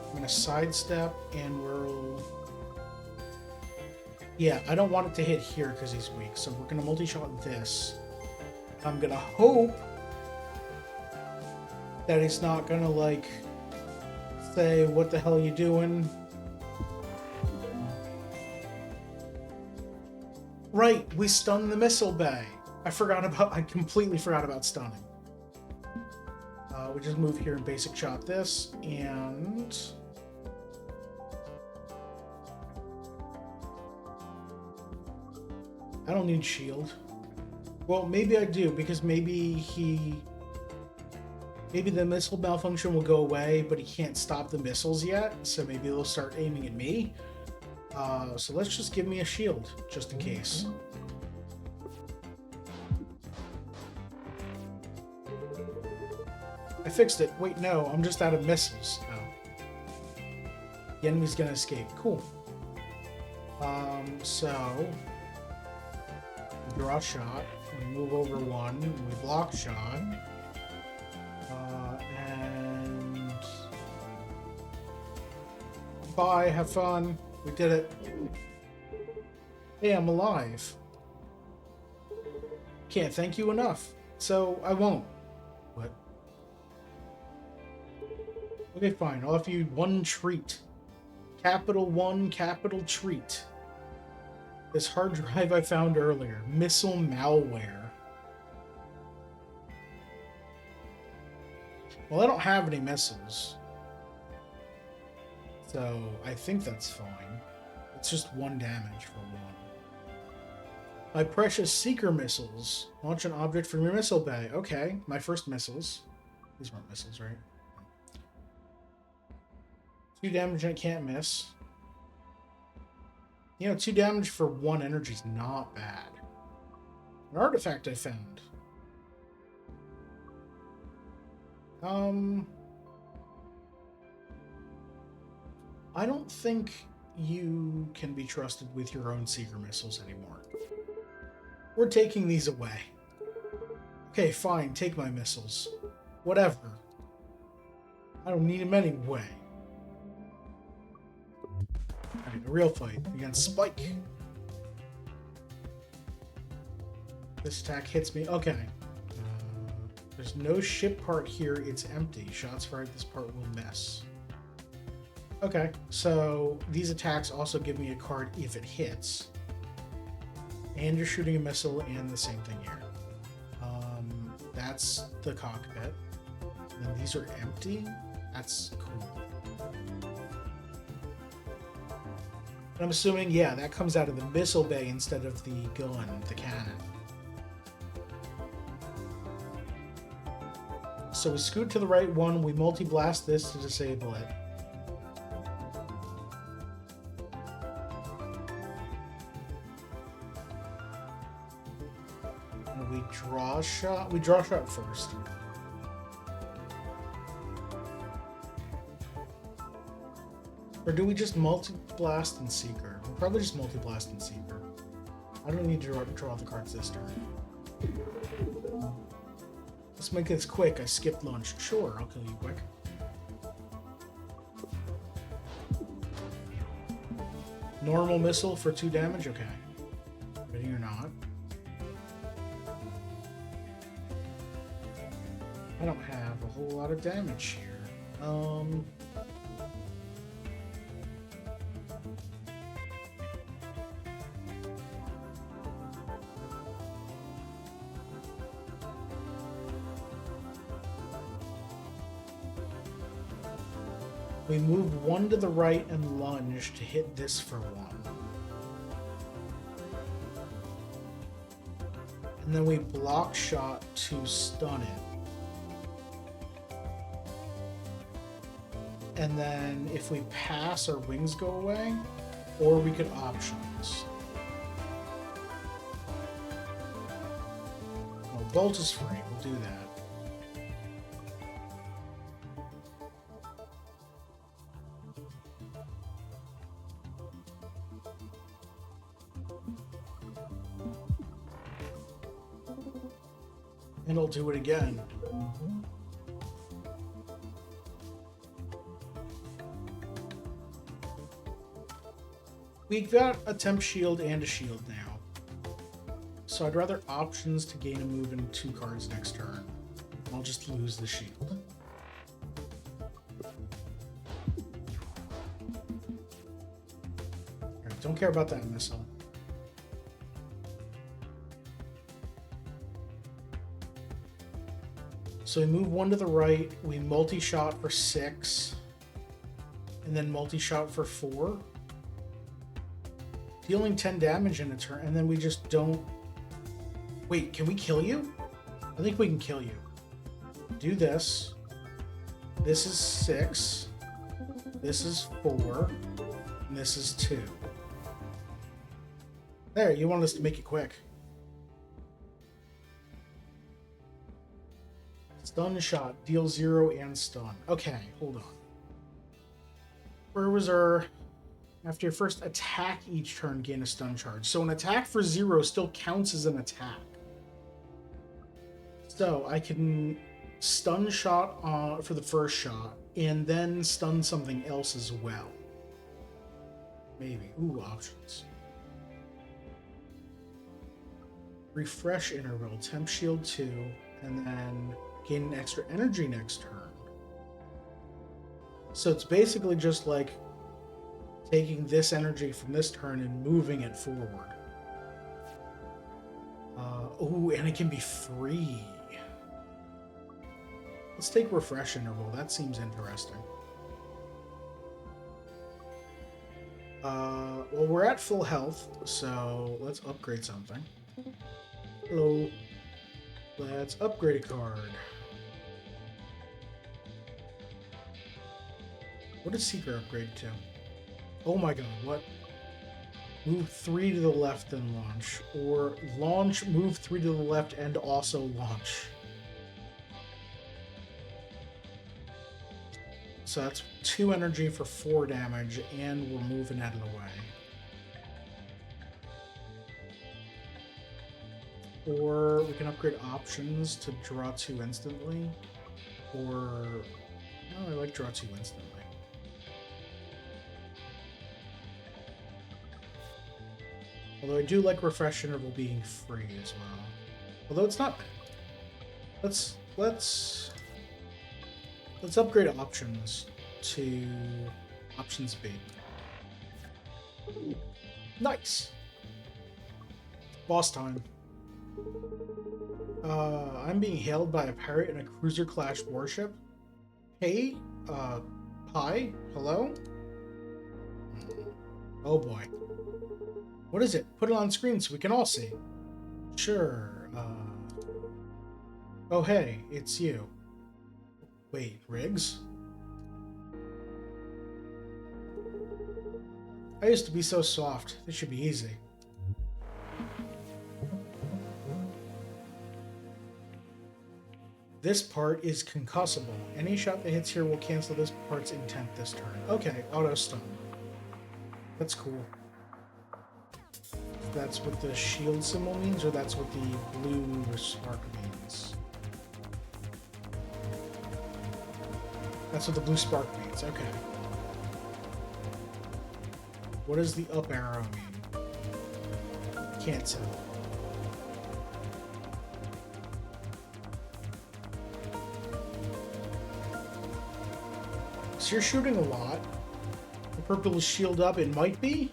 I'm going to sidestep, and we'll... Yeah, I don't want it to hit here because he's weak, so we're going to multi-shot this. I'm going to hope that he's not going to, like, say, what the hell are you doing? Right, we stunned the missile bay. I completely forgot about stunning. We just move here and basic shot this, and... I don't need shield. Well, maybe I do, because maybe the missile malfunction will go away, but he can't stop the missiles yet, so maybe they'll start aiming at me. So let's just give me a shield, just in case. I fixed it. Wait, no, I'm just out of missiles. Oh. The enemy's gonna escape. Cool. So... draw shot, we move over 1, we block shot, and bye, have fun, we did it. Hey, I'm alive. Can't thank you enough, so I won't. What? Okay, fine, I'll offer you 1 treat. Capital 1, capital treat. This hard drive I found earlier. Missile malware. Well, I don't have any missiles. So I think that's fine. It's just 1 damage for 1. My precious seeker missiles. Launch an object from your missile bay. Okay, my first missiles. These weren't missiles, right? 2 damage and it can't miss. You know, 2 damage for 1 energy is not bad. An artifact I found. I don't think you can be trusted with your own seeker missiles anymore. We're taking these away. Okay, fine, take my missiles. Whatever. I don't need them anyway. Alright, a real fight against Spike. This attack hits me. Okay. There's no ship part here. It's empty. Shots fired at this part will miss. Okay, so these attacks also give me a card if it hits. And you're shooting a missile, and the same thing here. That's the cockpit. And then these are empty. That's cool. And I'm assuming, yeah, that comes out of the missile bay instead of the gun, the cannon. So we scoot to the right one, we multi-blast this to disable it. And we draw shot. We draw shot first. Or do we just multi-blast and Seeker? We'll probably just multi-blast and Seeker. I don't need to draw the cards this turn. Let's make this quick. I skipped launch. Sure, I'll kill you quick. Normal missile for 2 damage? Okay. Ready or not. I don't have a whole lot of damage here. We move 1 to the right and lunge to hit this for 1. And then we block shot to stun it. And then if we pass, our wings go away, or we could options. Well, Bolt is free, we'll do that. And I'll do it again. We've got a temp shield and a shield now. So I'd rather options to gain a move in 2 cards next turn. I'll just lose the shield. Right, don't care about that missile. So we move 1 to the right, we multi-shot for 6, and then multi-shot for 4. Dealing 10 damage in a turn, and then we just don't... Wait, can we kill you? I think we can kill you. Do this. This is 6. This is 4. And this is 2. There, you want us to make it quick. Stun shot. Deal 0 and stun. Okay, hold on. Where was our... After your first attack each turn, gain a stun charge. So an attack for 0 still counts as an attack. So I can stun shot for the first shot, and then stun something else as well. Maybe. Ooh, options. Refresh interval. Temp shield 2, and then gain an extra energy next turn. So it's basically just like taking this energy from this turn and moving it forward. Ooh, and it can be free. Let's take refresh interval. That seems interesting. Well, we're at full health, so let's upgrade something. Hello. Let's upgrade a card. What is Seeker upgrade to? Oh my god, what? Move 3 to the left and launch. Or launch, move 3 to the left and also launch. So that's 2 energy for 4 damage, and we're moving out of the way. Or we can upgrade options to draw 2 instantly. Or... no, I like draw 2 instantly. Although I do like refresh interval being free as well. Although it's not bad. Let's upgrade options to options B. Nice. Boss time. I'm being hailed by a pirate in a cruiser class warship. Hey, hi, hello? Oh boy. What is it? Put it on screen so we can all see. Sure, oh hey, it's you. Wait, Riggs? I used to be so soft. This should be easy. This part is concussable. Any shot that hits here will cancel this part's intent this turn. Okay, auto stun. That's cool. That's what the shield symbol means, or that's what the blue spark means? That's what the blue spark means, okay. What does the up arrow mean? Can't tell. So you're shooting a lot. The purple is shield up, it might be?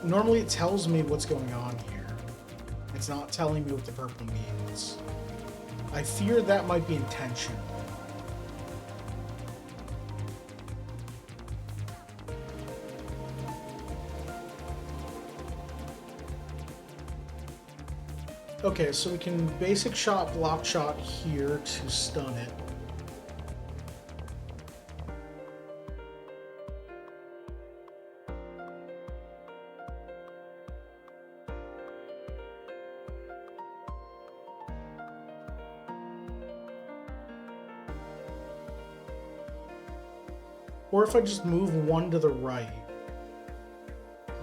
Normally it tells me what's going on here. It's not telling me what the purple means. I fear that might be intentional. Okay, so we can basic shot, block shot here to stun it. Or if I just move 1 to the right,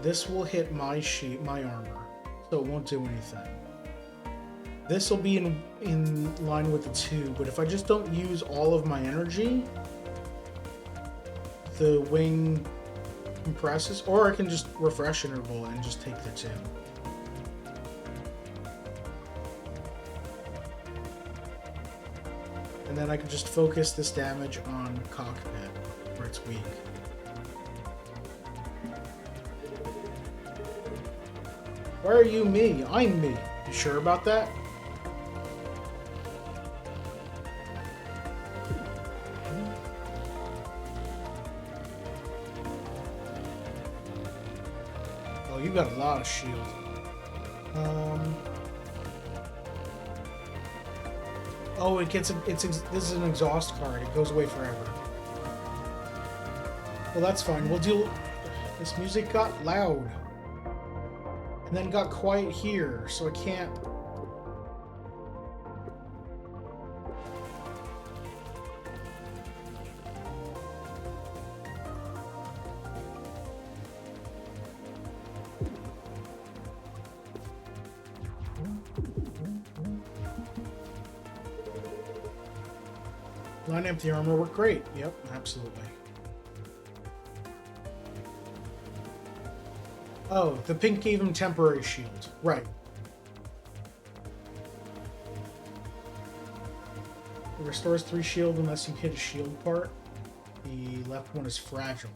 this will hit my sheet, my armor, so it won't do anything. This will be in line with the 2, but if I just don't use all of my energy, the wing compresses, or I can just refresh interval and just take the 2. And then I can just focus this damage on cockpit, where it's weak. Why are you me? I'm me. You sure about that? Oh, you got a lot of shield. Oh, it gets this is an exhaust card. It goes away forever. Well, that's fine. We'll deal. This music got loud, and then got quiet here, so I can't. Line up the armor worked great. Yep, absolutely. Oh, the pink gave him temporary shield. Right. It restores 3 shield unless you hit a shield part. The left one is fragile.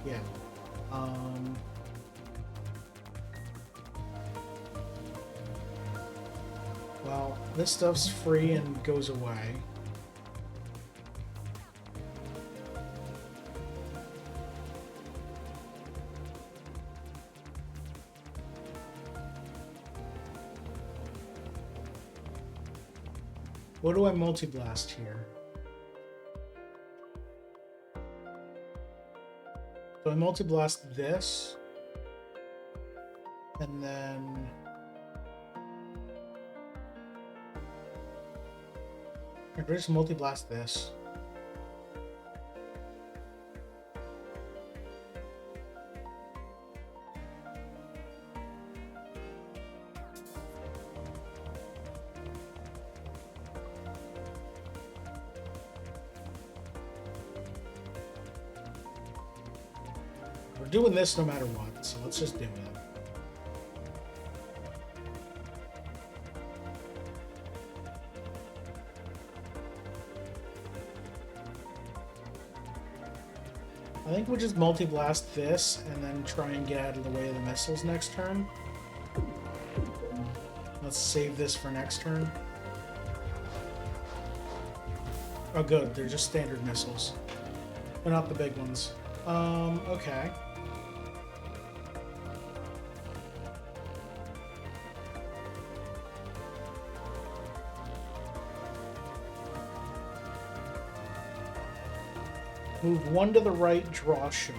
Yeah. Well, this stuff's free and goes away. What do I multi-blast here? So I multi-blast this, and then I just multi-blast this. We're doing this no matter what, so let's just do it. I think we'll just multi-blast this and then try and get out of the way of the missiles next turn. Let's save this for next turn. Oh good, they're just standard missiles. They're not the big ones. Okay. Move one to the right, draw a shot.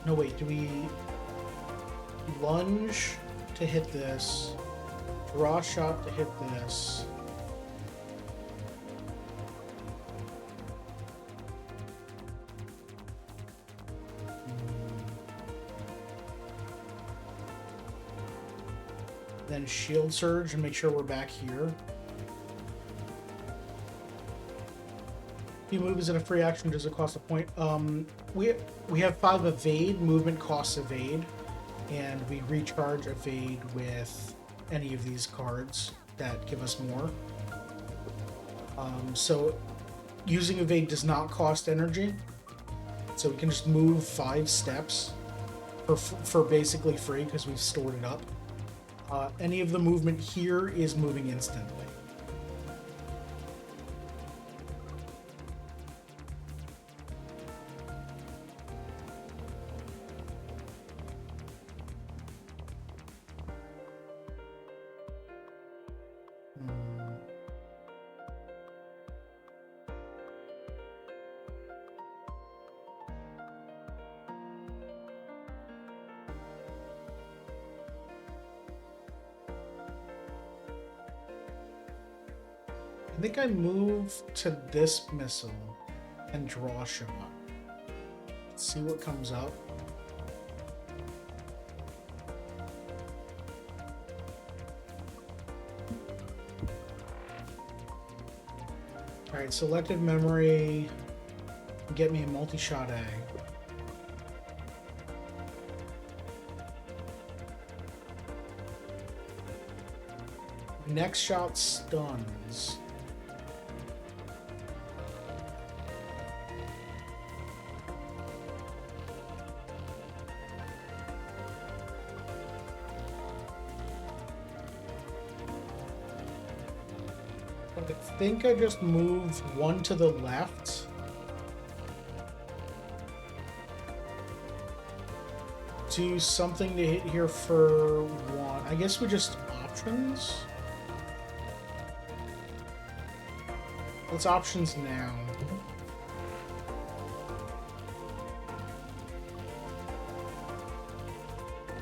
No, wait, do we lunge to hit this, draw a shot to hit this? Then shield surge and make sure we're back here. If you move, is it a free action? Does it cost a point? We have 5 evade. Movement costs evade, and we recharge evade with any of these cards that give us more. So using evade does not cost energy, so we can just move 5 steps for basically free because we've stored it up. Any of the movement here is moving instantly. I think I move to this missile and draw a shot. Let's see what comes up. Alright, selected memory. Get me a multi-shot A. Next shot stuns. I think I just move one to the left. Do something to hit here for one. I guess we just options. What's options now?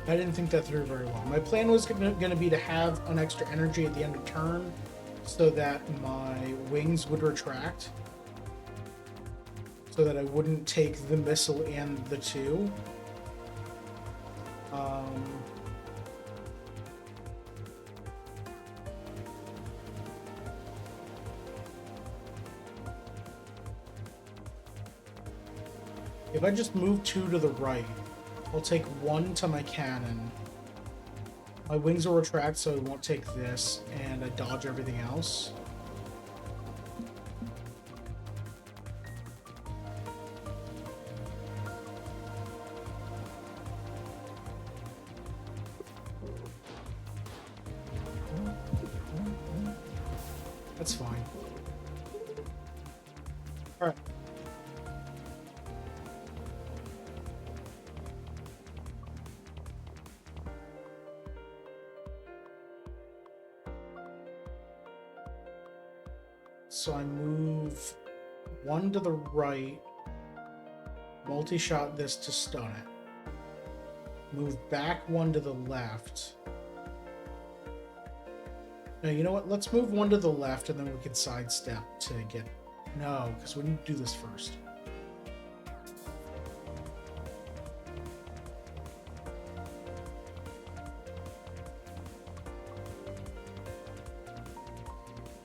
I didn't think that through very well. My plan was going to be to have an extra energy at the end of turn so that my wings would retract, so that I wouldn't take the missile and the 2. If I just move 2 to the right, I'll take 1 to my cannon. My wings will retract, so I won't take this, and I dodge everything else. That's fine. Alright. So I move one to the right, multi-shot this to stun it. Move back one to the left. No, you know what? Let's move one to the left and then we can sidestep to get... No, because we need to do this first.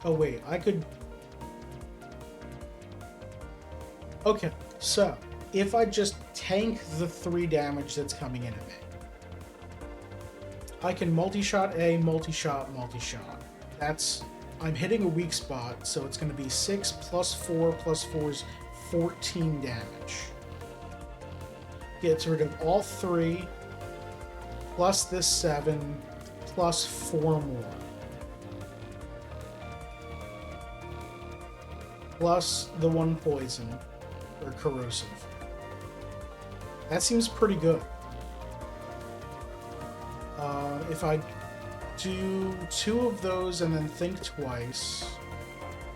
Oh wait, I could... Okay, so if I just tank the 3 damage that's coming in at me, I can multi-shot A, multi-shot, multi-shot. That's... I'm hitting a weak spot, so it's going to be 6 plus 4 plus 4 is 14 damage. Gets rid of all 3, plus this 7, plus 4 more. Plus the 1 poison, or corrosive. That seems pretty good. If I do 2 of those and then think twice,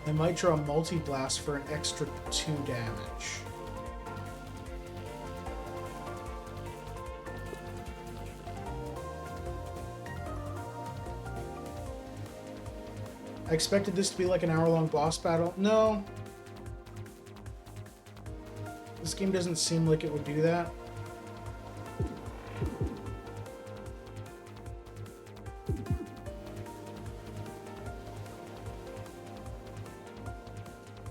I might draw multi-blast for an extra 2 damage. I expected this to be like an hour-long boss battle. No. This game doesn't seem like it would do that.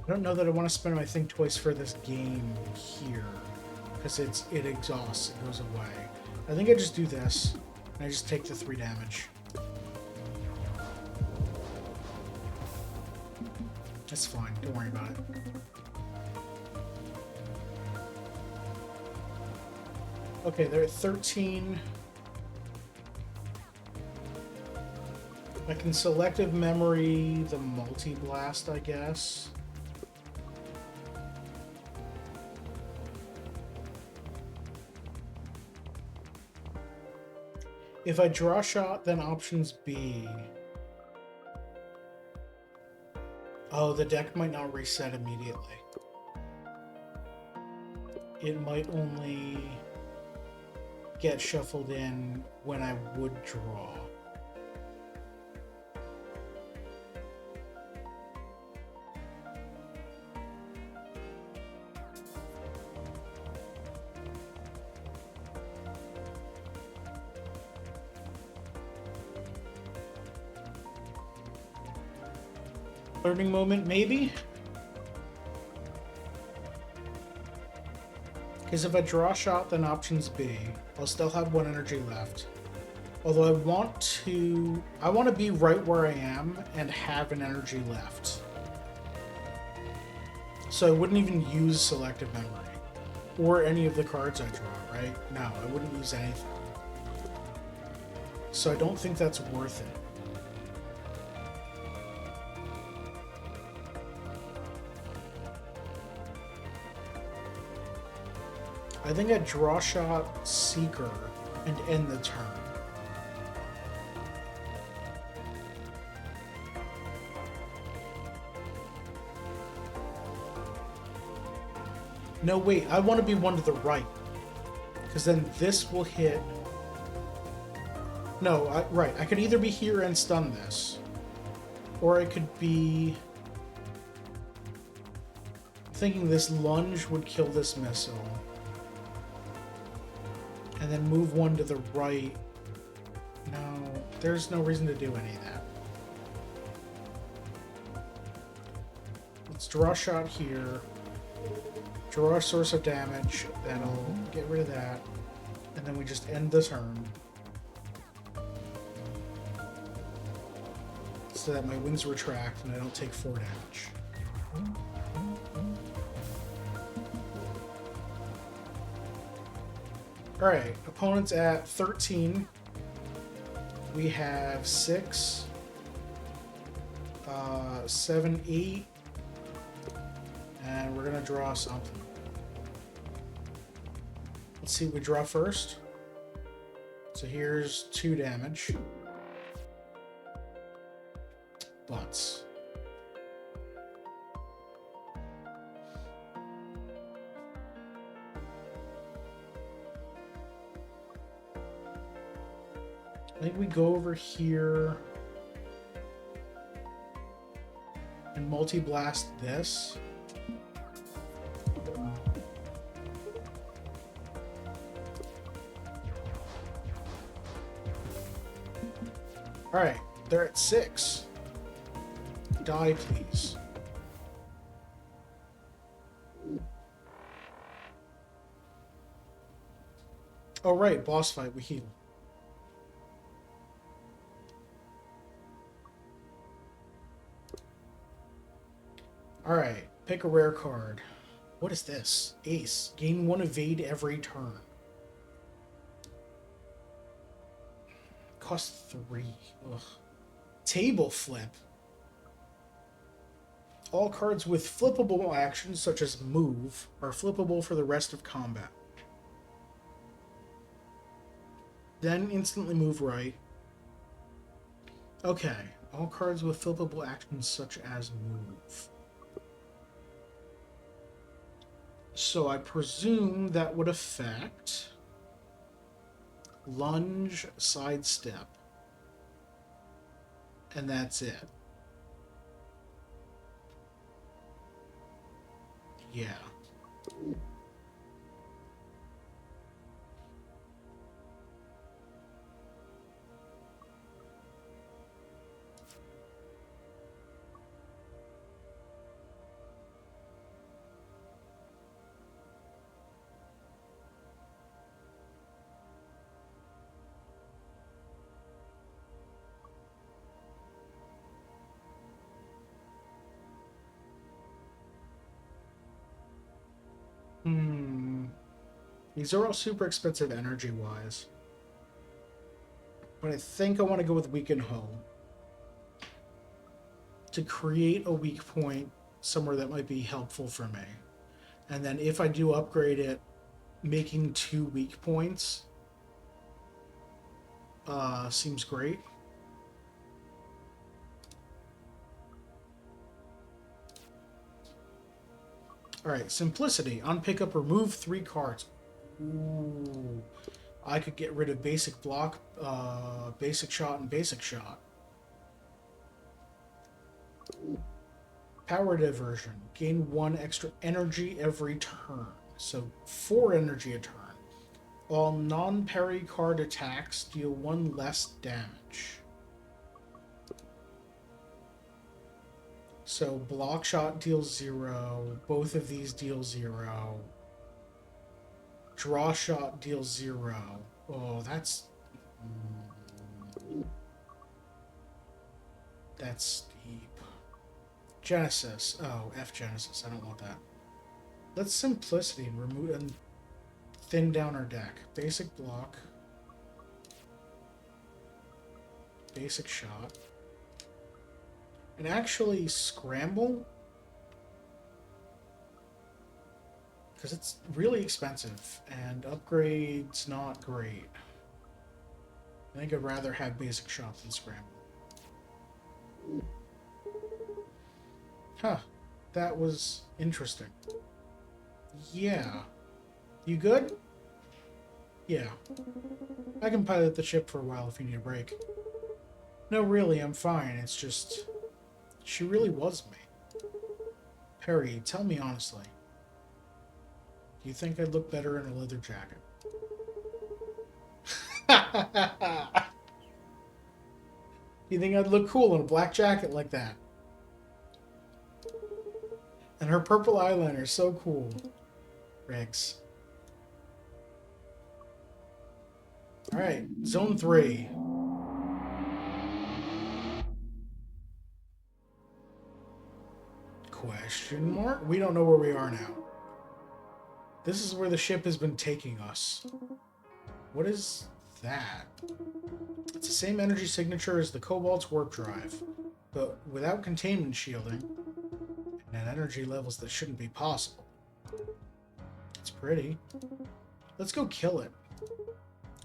I don't know that I want to spend my think twice for this game here, because it exhausts, it goes away. I think I just do this, and I just take the 3 damage. That's fine, don't worry about it. Okay, they're at 13. I can selective memory the multi-blast, I guess. If I draw shot, then options B. Oh, the deck might not reset immediately. It might only get shuffled in when I would draw. Learning moment, maybe? Because if I draw shot, then options B. I'll still have 1 energy left. Although I want to be right where I am and have an energy left. So I wouldn't even use selective memory. Or any of the cards I draw, right? No, I wouldn't use anything. So I don't think that's worth it. I think I draw shot Seeker and end the turn. No, wait, I want to be 1 to the right. Because then this will hit... No, right, I could either be here and stun this. Or I could be... thinking this lunge would kill this missile. And then move 1 to the right. No, there's no reason to do any of that. Let's draw a shot here. Draw a source of damage. That'll get rid of that. And then we just end the turn. So that my wings retract and I don't take 4 damage. Alright, opponent's at 13. We have 6. 7, 8. And we're gonna draw something. Let's see what we draw first. So here's 2 damage. Butts. I think we go over here and multi-blast this. Alright, they're at 6. Die, please. Oh, right, boss fight, we heal. Alright, pick a rare card. What is this? Ace. Gain 1 evade every turn. Cost 3. Ugh. Table flip. All cards with flippable actions, such as move, are flippable for the rest of combat. Then instantly move right. Okay. All cards with flippable actions, such as move. So I presume that would affect lunge, sidestep, and that's it. Yeah. These are all super expensive energy-wise. But I think I want to go with Weaken Home. To create a weak point somewhere that might be helpful for me. And then if I do upgrade it, making 2 weak points seems great. Alright, Simplicity. On pickup, remove 3 cards. Ooh. I could get rid of Basic Block, Basic Shot, and Basic Shot. Power Diversion. Gain 1 extra energy every turn. So 4 energy a turn. All non-parry card attacks deal 1 less damage. So Block Shot deals 0. Both of these deal 0. Draw Shot deals 0. Oh, that's steep. Genesis. Oh, F Genesis. I don't want that. Let's Simplicity and remove and thin down our deck. Basic Block. Basic Shot. And actually Scramble. Because it's really expensive, and upgrade's not great. I think I'd rather have Basic Shot than Scramble. Huh. That was interesting. Yeah. You good? Yeah. I can pilot the ship for a while if you need a break. No, really, I'm fine. It's just... She really was me. Perry, tell me honestly. Do you think I'd look better in a leather jacket? Do you think I'd look cool in a black jacket like that? And her purple eyeliner is so cool. Regs. Alright, Zone 3. Question mark? We don't know where we are now. This is where the ship has been taking us. What is that? It's the same energy signature as the Cobalt's warp drive, but without containment shielding and at energy levels that shouldn't be possible. It's pretty. Let's go kill it.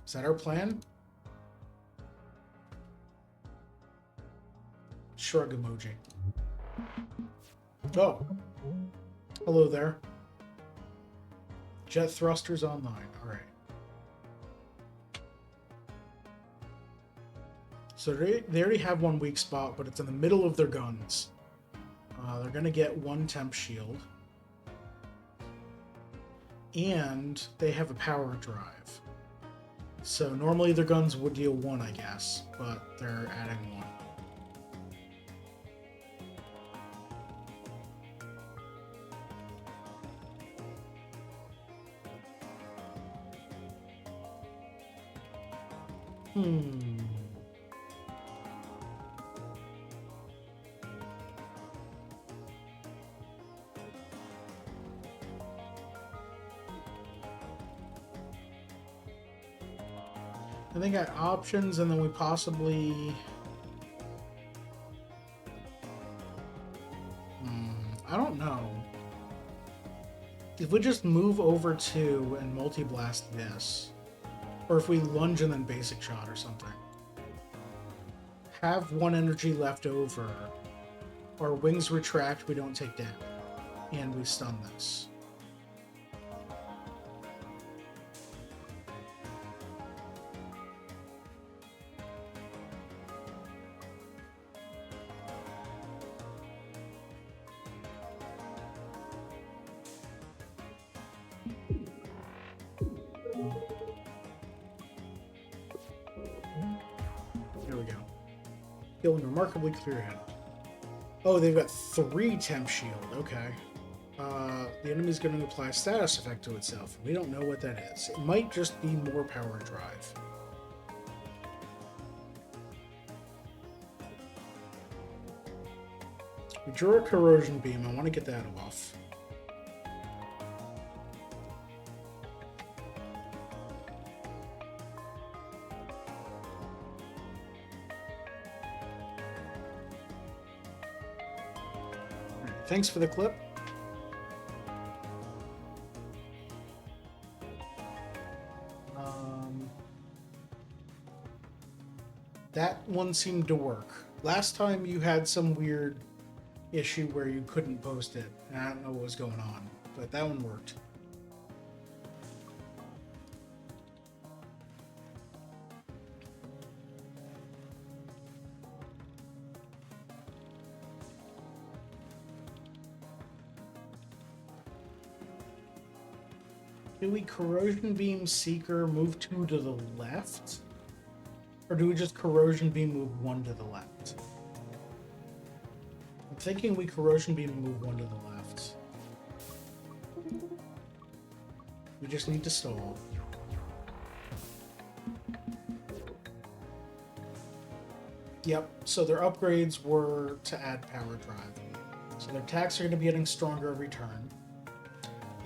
Is that our plan? Shrug emoji. Oh. Hello there. Jet thrusters online. Alright. So they already have one weak spot, but it's in the middle of their guns. They're going to get one temp shield. And they have a power drive. So normally their guns would deal one, I guess, but they're adding one. I think I got options, and then we possibly... I don't know. If we just move over to and multi-blast this, or if we lunge and then basic shot or something. Have one energy left over. Our wings retract, we don't take down. And we stun this. There we go. Feeling remarkably clear-headed. Oh, they've got 3 temp shield. Okay. The enemy's going to apply a status effect to itself. We don't know what that is. It might just be more power drive. We drew a corrosion beam. I want to get that off. Thanks for the clip. That one seemed to work. Last time you had some weird issue where you couldn't post it, and I don't know what was going on, but that one worked. Do we corrosion beam seeker move 2 to the left? Or do we just corrosion beam move 1 to the left? I'm thinking we corrosion beam move 1 to the left. We just need to stall. Yep, so their upgrades were to add power drive. So their attacks are going to be getting stronger every turn.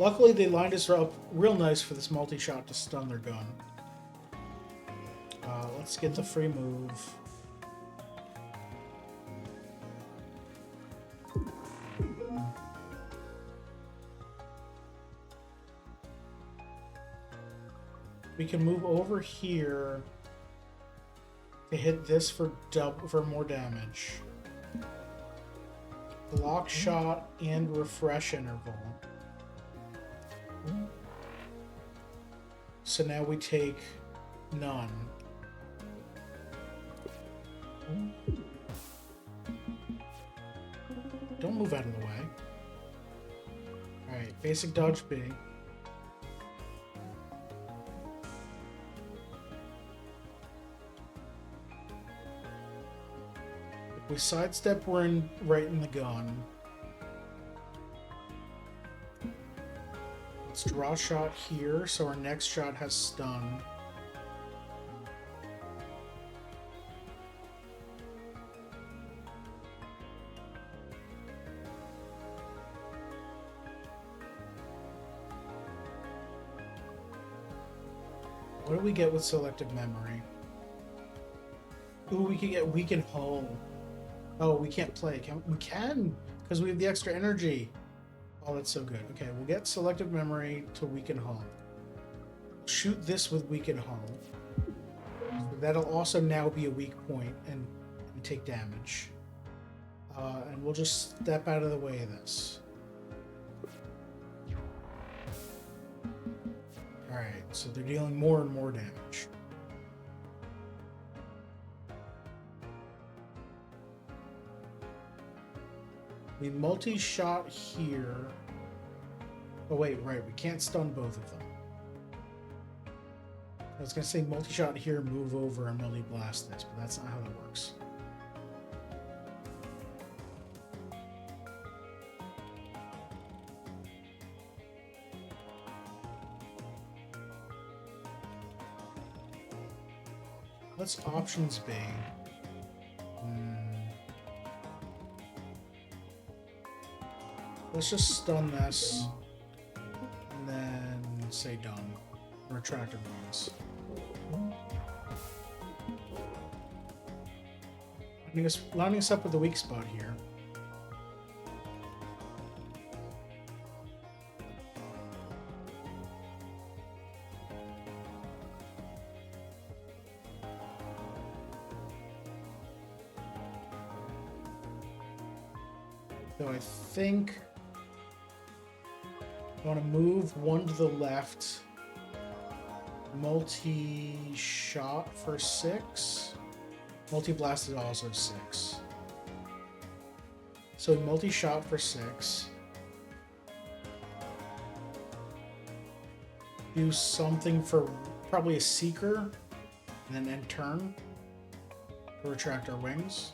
Luckily, they lined us up real nice for this multi-shot to stun their gun. Let's get the free move. We can move over here to hit this for more damage. Block shot and refresh interval. So now we take none. Don't move out of the way. Alright, basic dodge B. If we sidestep, we're right in the gun. Let's draw a shot here, so our next shot has stun. What do we get with selective memory? Ooh, we can get weaken hull. Oh, we can't play. We can, because we have the extra energy. Oh, that's so good. Okay, we'll get selective memory to weaken hull. Shoot this with weaken hull. So that'll also now be a weak point and take damage. And we'll just step out of the way of this. Alright, so they're dealing more and more damage. We multi-shot here. Oh wait, right, we can't stun both of them. I was gonna say multi-shot here, move over, and multi-blast this, but that's not how that works. What's options be? Let's just stun this, and then say done. Retractor bonus. Lining us up with the weak spot here. So I think I want to move one to the left. Multi-shot for 6. Multi-blast is also 6. So multi-shot for 6. Do something for probably a seeker, and then end turn to retract our wings.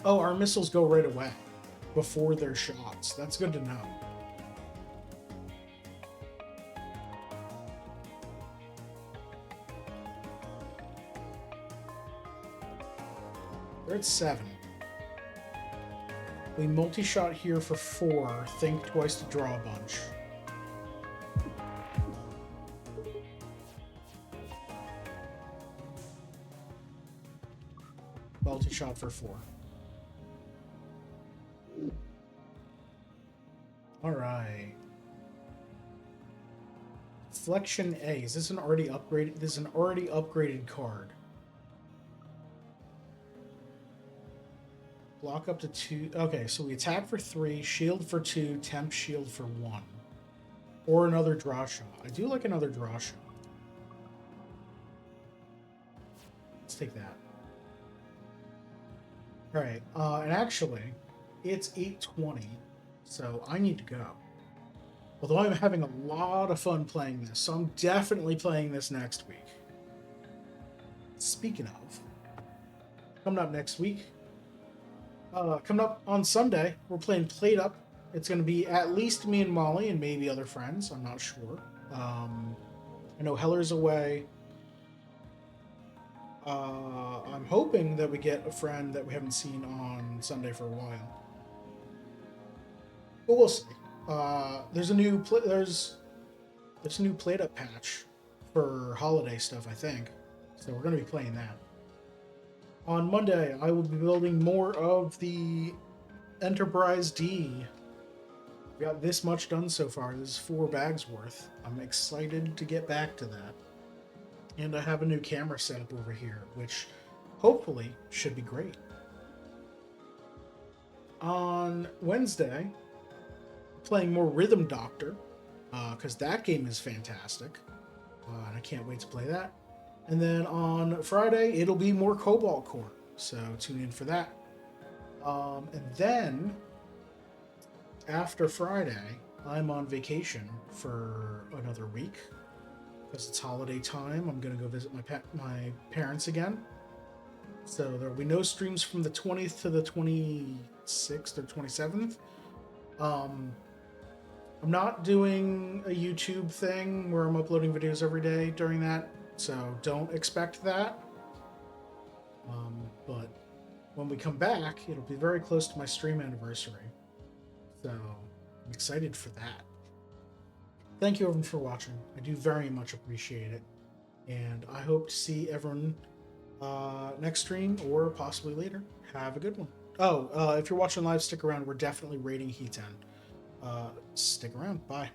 Oh, our missiles go right away before their shots. That's good to know. We're at 7. We multi-shot here for 4. Think twice to draw a bunch. Multi-shot for 4. Alright. Flexion A. Is this an already upgraded? This is an already upgraded card. Block up to 2. Okay, so we attack for 3, shield for 2, temp shield for 1. Or another draw shot. I do like another draw shot. Let's take that. Alright, and actually, it's 8:20. So I need to go. Although I'm having a lot of fun playing this, so I'm definitely playing this next week. Speaking of, coming up next week, coming up on Sunday, we're playing Plate Up. It's going to be at least me and Molly and maybe other friends. I'm not sure. I know Heller's away. I'm hoping that we get a friend that we haven't seen on Sunday for a while. But we'll see. There's a new there's a new Plate Up patch for holiday stuff, I think. So we're going to be playing that. On Monday, I will be building more of the Enterprise D. We got this much done so far. This is 4 bags worth. I'm excited to get back to that. And I have a new camera setup over here, which hopefully should be great. On Wednesday, playing more Rhythm Doctor, because that game is fantastic. And I can't wait to play that. And then on Friday, it'll be more Cobalt Core, so tune in for that. And then, after Friday, I'm on vacation for another week, because it's holiday time. I'm going to go visit my parents again. So there will be no streams from the 20th to the 26th or 27th. I'm not doing a YouTube thing where I'm uploading videos every day during that, so don't expect that. But when we come back, it'll be very close to my stream anniversary. So I'm excited for that. Thank you everyone for watching. I do very much appreciate it. And I hope to see everyone next stream or possibly later. Have a good one. Oh, if you're watching live, stick around. We're definitely rating Heat 10. Stick around. Bye.